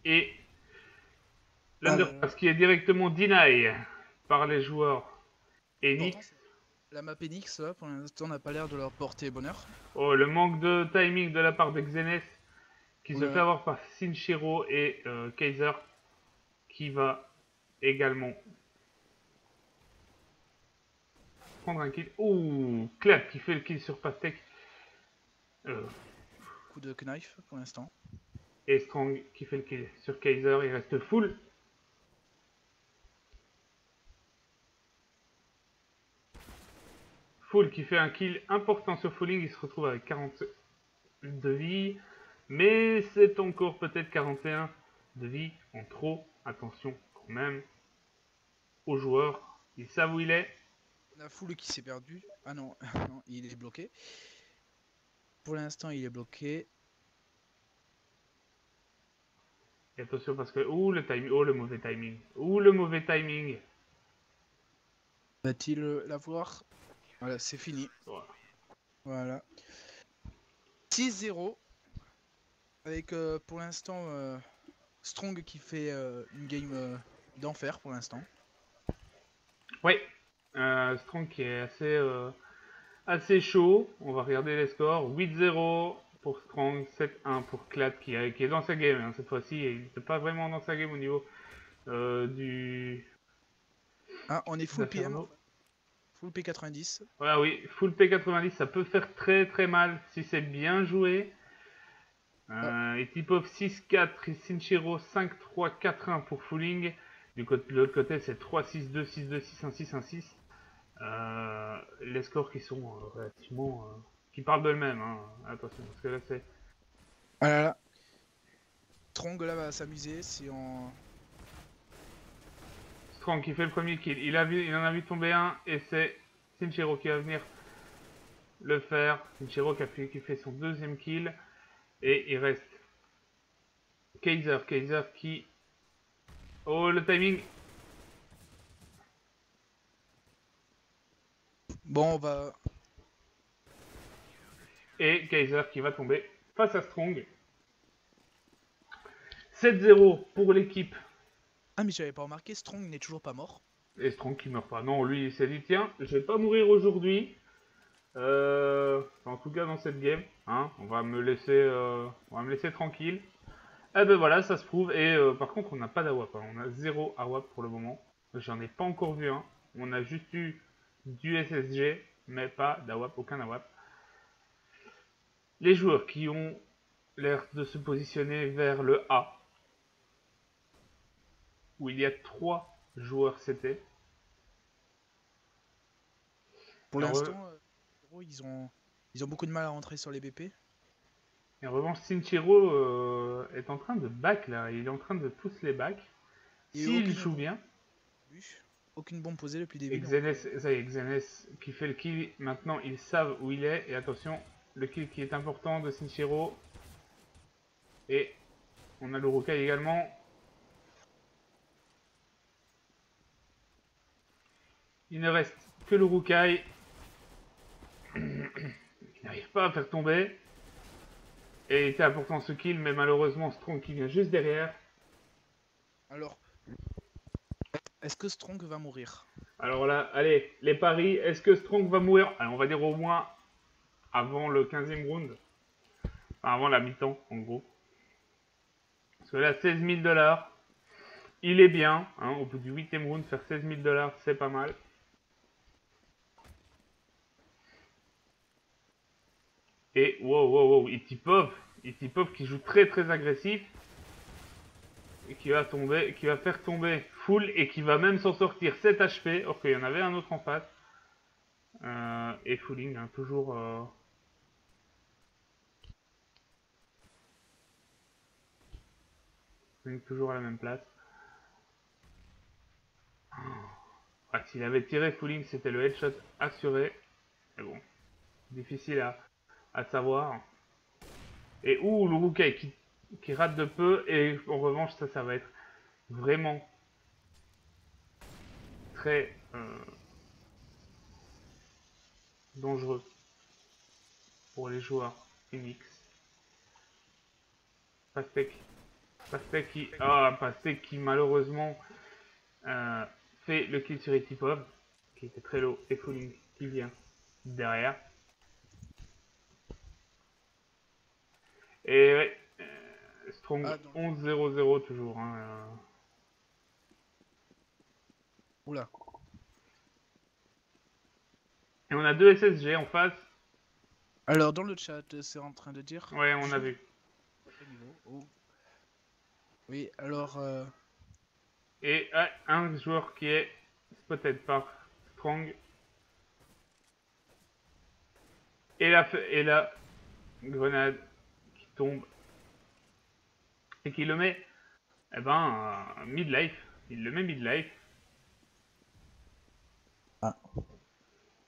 Et l'Underpass qui est directement deny par les joueurs Enix. La map Enix, là, pour l'instant, n'a pas l'air de leur porter bonheur. Oh, le manque de timing de la part de Xenes qui se fait avoir par Sinchiro et Kaiser qui va également prendre un kill. Ouh, Clap qui fait le kill sur Pastek. Coup de knife pour l'instant. Et Strong qui fait le kill sur Kaiser. Il reste full. Full qui fait un kill important sur Falling. Il se retrouve avec 40 de vie. Mais c'est encore peut-être 41 de vie en trop. Attention quand même aux joueurs. Ils savent où il est. La foule qui s'est perdue. Ah non, non, il est bloqué. Pour l'instant, il est bloqué. Et attention parce que... Ouh, le timing. Oh, le mauvais timing. Ouh, le mauvais timing. Va-t-il l'avoir? Voilà, c'est fini. Voilà. 6-0. Avec pour l'instant Strong qui fait une game d'enfer pour l'instant. Oui. Strong qui est assez chaud. On va regarder les scores. 8-0 pour Strong, 7-1 pour Clad qui est dans sa game hein, cette fois-ci. Il n'était pas vraiment dans sa game au niveau du... Ah, on est full PM. Full P90. Voilà, oui. Full P90, ça peut faire très mal si c'est bien joué. Et Tipov 6-4 et Sinchiro 5-3, 4-1 pour Fooling. De l'autre côté, c'est 3-6-2, 6-2, 6-1, 6-1, 6. Les scores qui sont relativement... qui parlent d'eux-mêmes. Hein. Attention, parce que là, c'est... Ah là là. Strong, là, va s'amuser si on... Strong qui fait le premier kill. Il en a vu tomber un, et c'est Sinchiro qui va venir le faire. Sinchiro qui fait son deuxième kill. Et il reste Kaiser qui... Oh, le timing. Bon, on va... Et Kaiser qui va tomber face à Strong. 7-0 pour l'équipe. Ah, mais j'avais pas remarqué, Strong n'est toujours pas mort. Et Strong qui meurt pas. Non, lui, il s'est dit, tiens, je vais pas mourir aujourd'hui. En tout cas, dans cette game. Hein, on va me laisser tranquille. Et ben voilà, ça se prouve. Et par contre, on n'a pas d'AWAP. Hein. On a 0 AWAP pour le moment. J'en ai pas encore vu un. On a juste eu du SSG, mais pas d'AWAP, aucun AWAP. Les joueurs qui ont l'air de se positionner vers le A, où il y a 3 joueurs CT. Pour l'instant, ils ont beaucoup de mal à rentrer sur les BP. Et en revanche, Sinchiro est en train de back là, il est en train de tous les back. S'il joue bien. Aucune bombe posée depuis le début. Et Xenes, ça y est, Xenes qui fait le kill, maintenant ils savent où il est. Et attention, le kill qui est important de Sinchiro. Et on a le Rukai également. Il ne reste que le Rukai. Il n'arrive pas à faire tomber. Et il était important ce kill, mais malheureusement Strong qui vient juste derrière. Alors, est-ce que Strong va mourir? Alors là, allez, les paris, est-ce que Strong va mourir? Alors on va dire au moins avant le 15e round. Enfin, avant la mi-temps, en gros. Parce que là, 16 000 $, il est bien. Hein, au bout du 8e round, faire 16 000 $, c'est pas mal. Et wow, Itipov qui joue très agressif. Et qui va tomber, qui va faire tomber Full et qui va même s'en sortir 7 HP. Or qu'il y en avait un autre en face. Et Fulling, hein, toujours... toujours à la même place. Ah, s'il avait tiré Fulling, c'était le headshot assuré. Mais bon, difficile à savoir. Et le Rukai qui rate de peu. Et en revanche, ça va être vraiment très dangereux pour les joueurs Phoenix. Pastek qui malheureusement fait le kill sur Itipov, qui était très low, et Fulling qui vient derrière. Et ouais, Strong 11-0-0 toujours. Hein, Oula. Et on a 2 SSG en face. Alors dans le chat, c'est en train de dire... Ouais, on a vu. Oh. Oui, alors... Et un joueur qui est spotted par Strong. Et la grenade qui tombe. Et qui le met, mid-life. Il le met mid-life. Ah.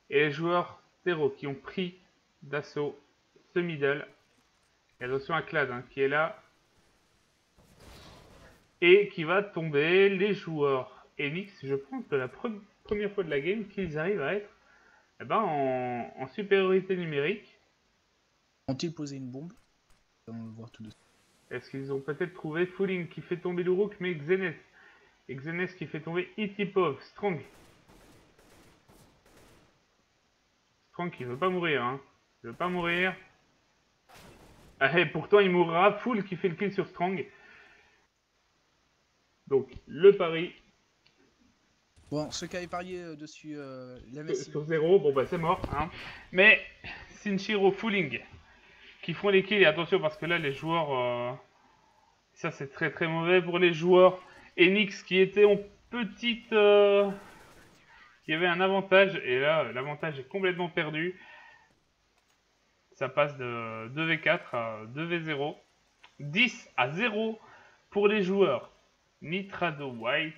Et les joueurs Zero qui ont pris d'assaut ce middle. Et attention à Clad hein, qui est là. Et qui va tomber. Les joueurs Enix, je pense que la première fois de la game qu'ils arrivent à être en supériorité numérique. Ont-ils posé une bombe? On va le voir tout de suite. Est-ce qu'ils ont peut-être trouvé Fulling qui fait tomber l'Uruk, mais Xenes. Et Xenes qui fait tomber Itipov, Strong. Strong qui veut pas mourir, hein. Il veut pas mourir. Ah, et pourtant il mourra. Full qui fait le kill sur Strong. Donc le pari. Bon, ceux qui avaient parié dessus sur 0, bon bah c'est mort. Hein. Mais Sinchiro, Fulling qui font les kills. Et attention parce que là les joueurs... ça c'est très mauvais pour les joueurs. Enix qui était en petite... il y avait un avantage. Et là l'avantage est complètement perdu. Ça passe de 2v4 à 2v0. 10-0 pour les joueurs. Nitrado White.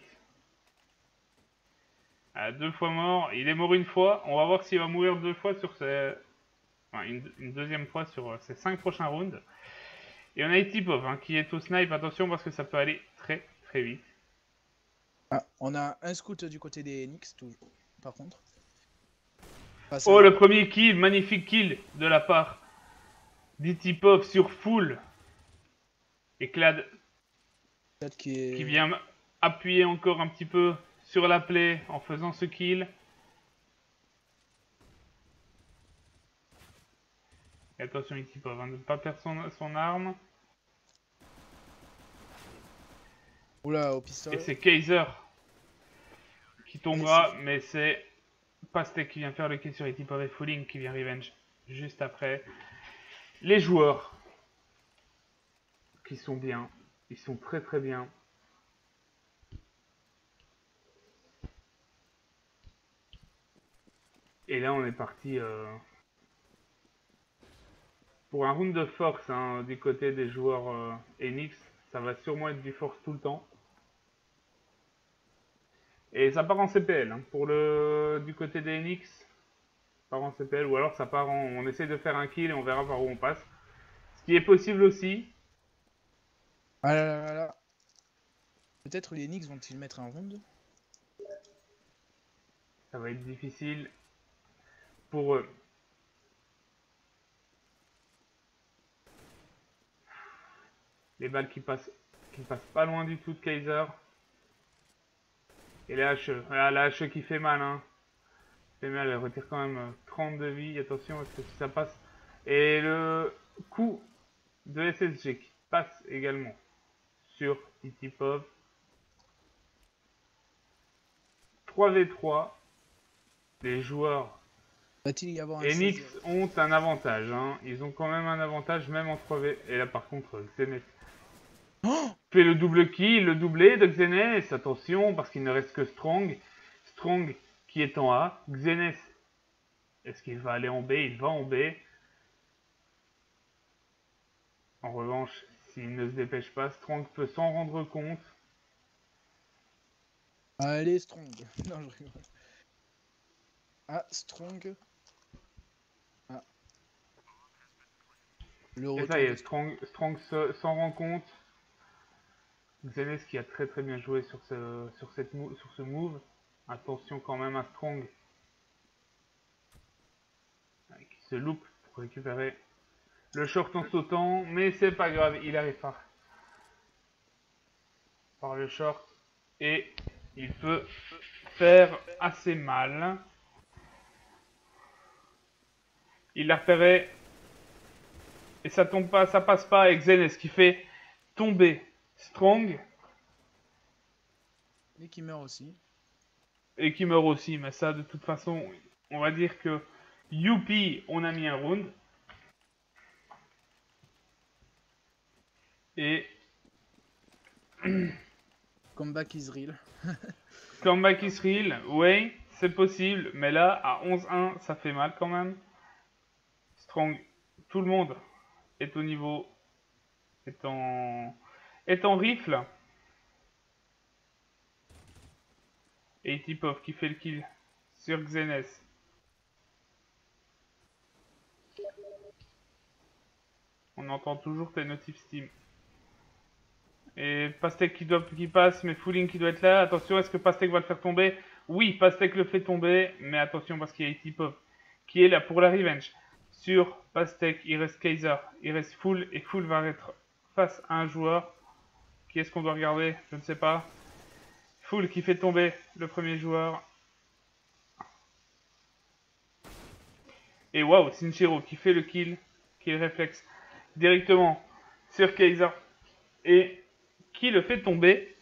2 fois mort. Il est mort une fois. On va voir s'il va mourir 2 fois sur ses... Enfin, une deuxième fois sur ses 5 prochains rounds. Et on a Itipov hein, qui est au snipe. Attention parce que ça peut aller très vite. Ah, on a un scout du côté des Enix, toujours, par contre. Oh, le premier kill, magnifique kill de la part d'Itipov sur Full. Et Clad qui vient appuyer encore un petit peu sur la play en faisant ce kill. Et attention Itipov, hein, de ne pas perdre son arme. Oula, au pistolet. Et c'est Kaiser qui tombera, mais c'est Pastek qui vient faire le kill sur Etipov et Fooling qui vient revenge juste après. Les joueurs qui sont bien, ils sont très très bien. Et là on est parti pour un round de force hein, du côté des joueurs Enix. Ça va sûrement être du force tout le temps. Et ça part en CPL hein, pour du côté des Enix. Ça part en CPL ou alors ça part en... On essaie de faire un kill et on verra par où on passe. Ce qui est possible aussi. Ah là là là là. Peut-être les Knicks vont-ils mettre un round? Ça va être difficile pour eux. Les balles qui passent pas loin du tout de Kaiser. Et la HE. Ah, la HE qui fait mal. Hein. Fait mal, elle retire quand même 30 de vie. Attention, est-ce que ça passe? Et le coup de SSG qui passe également sur Etipov. 3v3. Les joueurs Va-t-il y avoir un Enix 16-0? ont un avantage. Hein. Ils ont quand même un avantage même en 3v. Et là par contre, Xenes fait le double kill, le doublé de Xenes. Attention parce qu'il ne reste que Strong. Strong qui est en A. Xenes, est-ce qu'il va aller en B? Il va en B. En revanche, s'il ne se dépêche pas, Strong peut s'en rendre compte. Allez, Strong. Non, je rigole. Ah, Strong. Ah. Le Et retour ça y est, de Strong s'en rend compte. Xenes qui a très très bien joué sur ce move. Attention quand même à Strong. Qui se loupe pour récupérer le short en sautant. Mais c'est pas grave, il arrive par le short. Et il peut faire assez mal. Il l'a repéré. Et ça tombe pas, ça passe pas avec Xenes qui fait tomber Strong. Et qui meurt aussi. Et qui meurt aussi. Mais ça, de toute façon, on va dire que youpi, on a mis un round. Et Comeback is real. comeback is real, oui, c'est possible. Mais là, à 11-1, ça fait mal quand même. Strong, tout le monde est au niveau, est en rifle. Et Etipov qui fait le kill sur Xenes. On entend toujours tes notifs Steam. Et Pastek qui passe, mais Fooling qui doit être là. Attention, est-ce que Pastek va le faire tomber? Oui, Pastek le fait tomber, mais attention parce qu'il y a Etipov qui est là pour la revenge. Sur Pastek, il reste Kaiser, il reste Full, et Full va être face à un joueur. Qui est-ce qu'on doit regarder? Je ne sais pas. Full qui fait tomber le premier joueur. Et waouh, Sinchiro qui fait le kill, réflexe directement sur Kaiser. Et qui le fait tomber.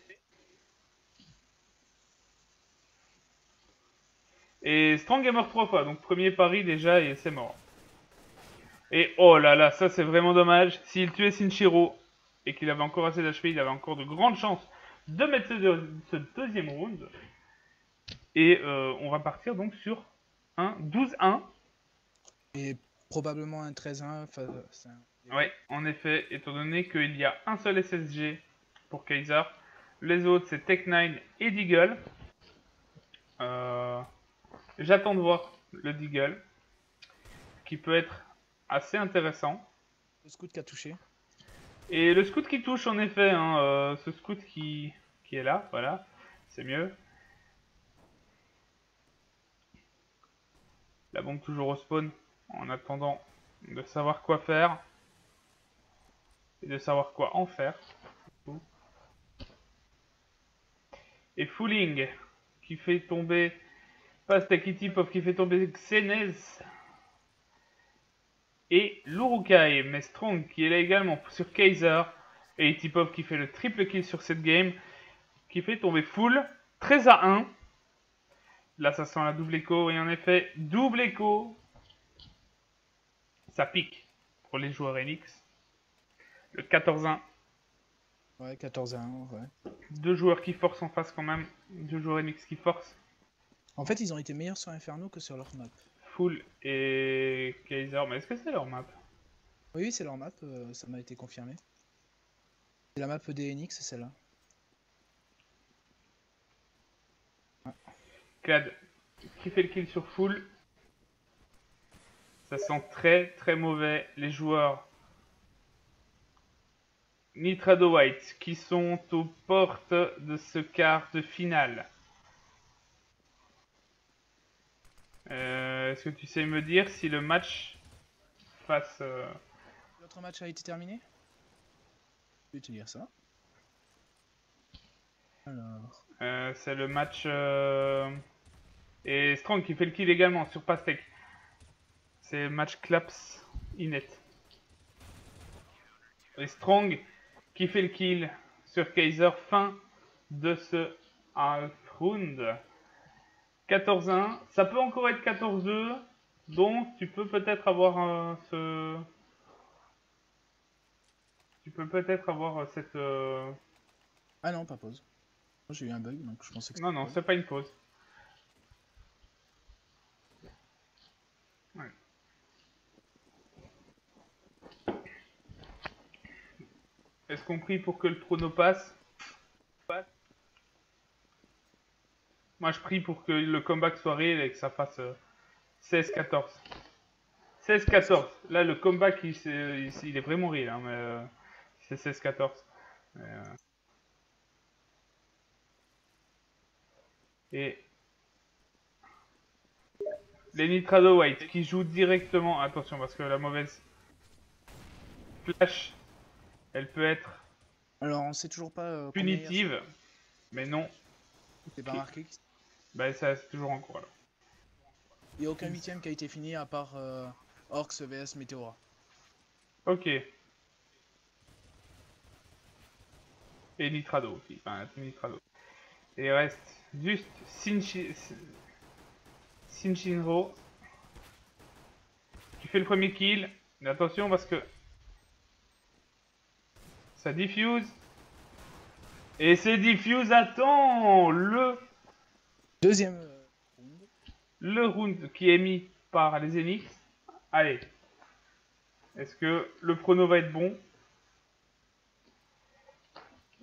Et Strong est mort 3 fois, donc premier pari déjà et c'est mort. Et oh là là, ça c'est vraiment dommage. S'il tuait Sinchiro et qu'il avait encore assez d'HP, il avait encore de grandes chances de mettre ce deuxième round. Et on va partir donc sur un 12-1. Et probablement un 13-1. Ouais, en effet, étant donné qu'il y a un seul SSG pour Kaiser. Les autres, c'est Tech9 et Deagle. J'attends de voir le Deagle, qui peut être assez intéressant. Le scout qui a touché. Et le scout qui touche, en effet, hein, ce scout qui est là, voilà, c'est mieux. La bombe toujours au spawn, en attendant de savoir quoi faire. Et de savoir quoi en faire. Et Fooling qui fait tomber Pastek Etipov qui fait tomber Xenes. Et l'Urukai, mais Strong qui est là également sur Kaiser. Et Etipov qui fait le triple kill sur cette game. Qui fait tomber Full 13-1. Là, ça sent la double écho. Et en effet, double écho. Ça pique pour les joueurs NX. Le 14-1. Ouais, 14-1, ouais. Deux joueurs qui forcent en face quand même. Deux joueurs NX qui forcent. En fait, ils ont été meilleurs sur Inferno que sur leur map. Full et Kaiser. Mais est-ce que c'est leur map? Oui, c'est leur map, ça m'a été confirmé. C'est la map des NX, c'est celle-là. Clad qui fait le kill sur Full. Ça sent très très mauvais. Les joueurs Nitrado White qui sont aux portes de ce quart de finale. Est-ce que tu sais me dire si le match face... L'autre match a été terminé? Je vais te dire ça. Alors... c'est le match... Et Strong qui fait le kill également sur Pastek. C'est le match Claps Inet. Et Strong qui fait le kill sur Kaiser. Fin de ce half round. 14-1. Ça peut encore être 14-2. Donc tu peux peut-être avoir ce... Tu peux peut-être avoir cette... Ah non, pas pause. J'ai eu un bug, donc je pensais que Non, non, c'est pas une pause. Ouais. Est-ce qu'on prie pour que le prono passe? Moi, je prie pour que le comeback soit réel et que ça fasse 16-14. 16-14. Là, le comeback, il est vraiment réel, hein, mais c'est 16-14. Et les Nitrado White qui jouent directement... Attention, parce que la mauvaise flash, elle peut être Alors, on sait toujours pas punitive, mais non. C'est pas marqué. Bah, ça, c'est toujours en cours, alors. Il n'y a aucun huitième qui a été fini à part Orcs vs Meteora. Ok. Et Nitrado aussi, enfin, Nitrado. Et il reste juste Shinshinro qui fait le premier kill. Mais attention parce que ça diffuse. Et c'est diffuse, attends, Deuxième round. le round qui est mis par les Enix. Allez. Est-ce que le prono va être bon?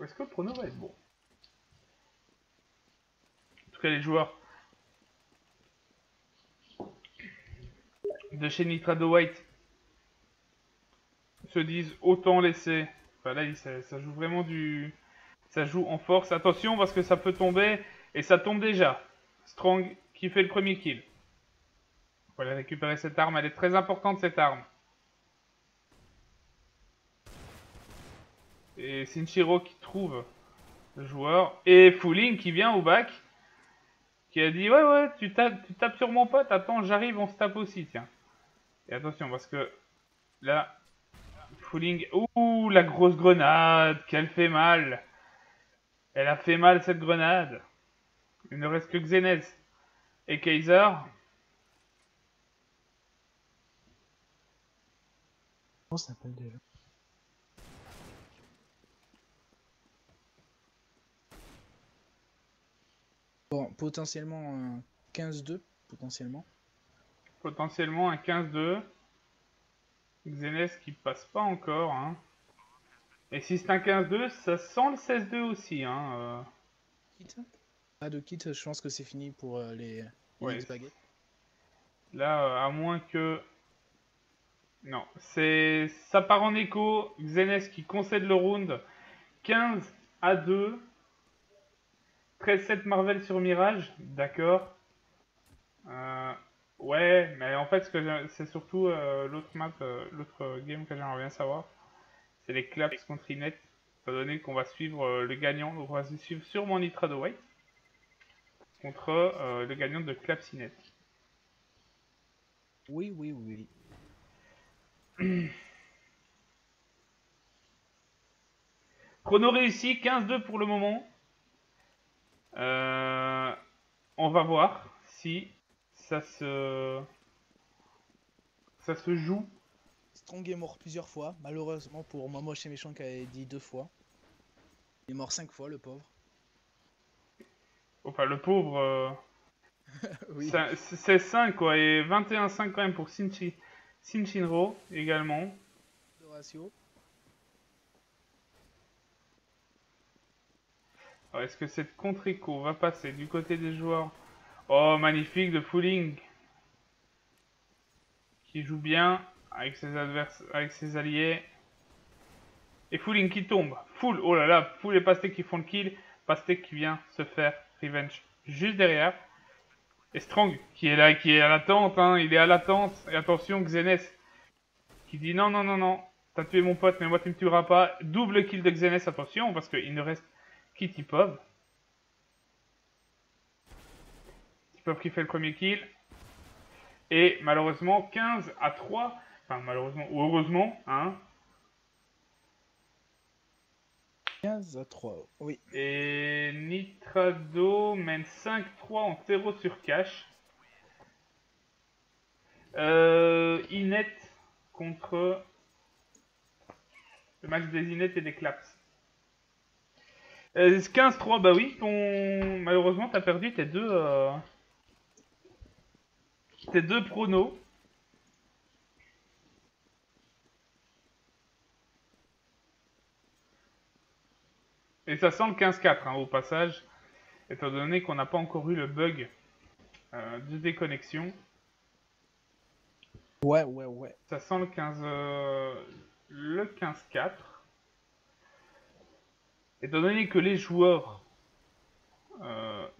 Est-ce que le prono va être bon? En tout cas, les joueurs de chez Nitrado White se disent autant laisser. Enfin là, ça joue vraiment du... Ça joue en force. Attention parce que ça peut tomber. Et ça tombe déjà. Strong qui fait le premier kill. Il faut aller récupérer cette arme. Elle est très importante cette arme. Et Shinshiro qui trouve le joueur. Et Fooling qui vient au bac. Qui a dit ouais tu tapes sur mon pote. Attends j'arrive on se tape aussi tiens. Et attention parce que là Fooling. Ouh la grosse grenade. Qu'elle fait mal. Elle a fait mal cette grenade. Il ne reste que Xenez et Kaiser. Comment ça s'appelle déjà? Bon, potentiellement un 15-2, potentiellement. Potentiellement un 15-2. Xenez qui passe pas encore. Hein. Et si c'est un 15-2, ça sent le 16-2 aussi. Hein. Kit. Pas de kit, je pense que c'est fini pour les Ouais. X-Baguettes. Là, à moins que... Non, ça part en écho. Xenez qui concède le round 15-2. 13-7 Marvel sur Mirage. D'accord. Ouais, mais en fait, c'est surtout l'autre map, l'autre game que j'aimerais bien savoir. C'est les Claps contre Inet. Étant donné qu'on va suivre le gagnant, donc on va suivre sûrement Nitrado White contre le gagnant de Claps Inet. Oui, oui, oui. Chrono réussi, 15-2 pour le moment. On va voir si ça se joue. Strong est mort plusieurs fois, malheureusement pour moi moche et méchant qui avait dit 2 fois. Il est mort 5 fois, le pauvre. Enfin, le pauvre... Oui. C'est 5 quoi, et 21-5 quand même pour Shinchinro également. Le ratio. Alors, est-ce que cette contre-écho va passer du côté des joueurs? Oh, magnifique de Fooling. Qui joue bien avec ses alliés. Et Fooling qui tombe. Full, oh là là, Full et Pastek qui font le kill. Pastek qui vient se faire revenge juste derrière. Et Strong qui est là, qui est à l'attente, hein, il est à l'attente. Et attention, Xenes qui dit non, non, non, non, t'as tué mon pote, mais moi tu me tueras pas. Double kill de Xenes, attention, parce qu'il ne reste qu'Tipov. Tipov qui fait le premier kill. Et malheureusement, 15-3. Enfin, malheureusement, ou heureusement, hein. 15-3, oui. Et Nitrado mène 5-3 en terreau sur cash. Inet contre le match des Inet et des Claps. 15-3, bah oui, malheureusement t'as perdu tes deux pronos. Et ça sent le 15-4 hein, au passage, étant donné qu'on n'a pas encore eu le bug de déconnexion. Ouais, ouais, ouais. Ça sent le 15-4. Étant donné que les joueurs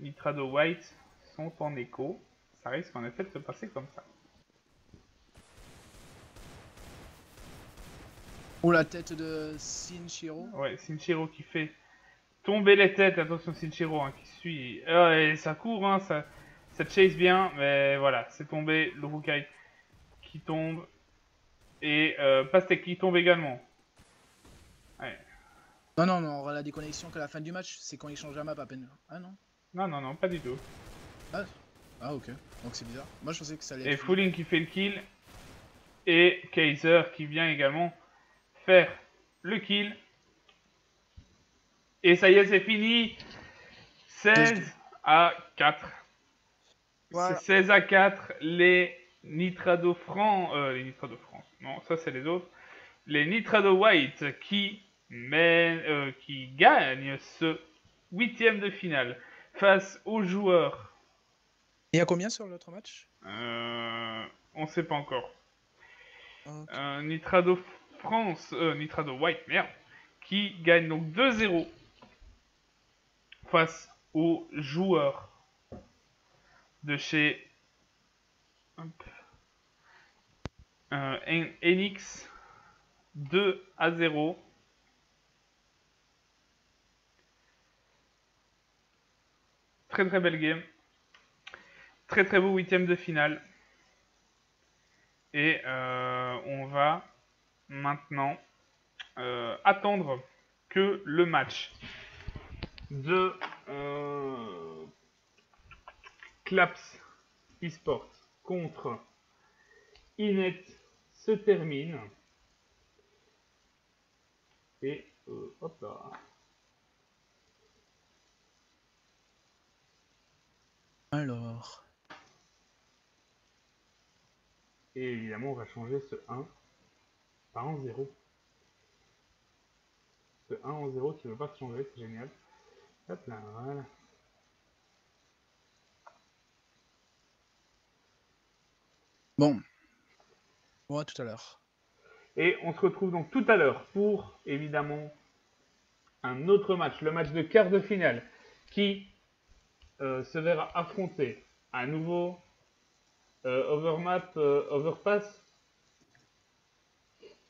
Nitrado White sont en écho, ça risque en effet de se passer comme ça. Ou la tête de Shinshiro. Ouais, Shinshiro qui fait tomber les têtes. Attention Shinshiro hein, qui suit. Et ça court, hein, ça chase bien. Mais voilà, c'est tombé. Le Rukai qui tombe. Et Pastek qui tombe également. Ouais. Non, non, non, on aura la déconnexion qu'à la fin du match, c'est quand il change la map à peine. Ah non? Non, non, non, pas du tout. Ah ok, donc c'est bizarre. Moi je pensais que ça allait Et être... Fooling qui fait le kill. Et Kaiser qui vient également faire le kill. Et ça y est, c'est fini. 16-4. Voilà. C'est 16-4. Les Nitrado France. Les Nitrado France. Non, ça c'est les autres. Les Nitrado White qui gagnent ce 8e de finale face aux joueurs. Il y a combien sur l'autre match? On sait pas encore. Okay. Nitrado France, Nitrado White, merde, qui gagne donc 2-0 face aux joueurs de chez Enix 2-0. Très très belle game. Très très beau 8e de finale. Et on va maintenant attendre que le match de Claps eSports contre Inet se termine. Et hop là. Alors... Et évidemment, on va changer ce 1 par 1-0. Ce 1 en 0 qui ne veut pas se changer, c'est génial. Hop là, voilà. Bon. Bon, à tout à l'heure. Et on se retrouve donc tout à l'heure pour, évidemment, un autre match. Le match de quart de finale qui se verra affronter à nouveau Overmap, Overpass.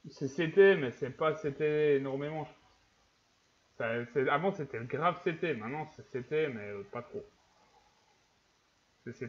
C'est CT, mais c'est pas CT énormément. Avant c'était grave CT, maintenant c'est CT, mais pas trop. C'est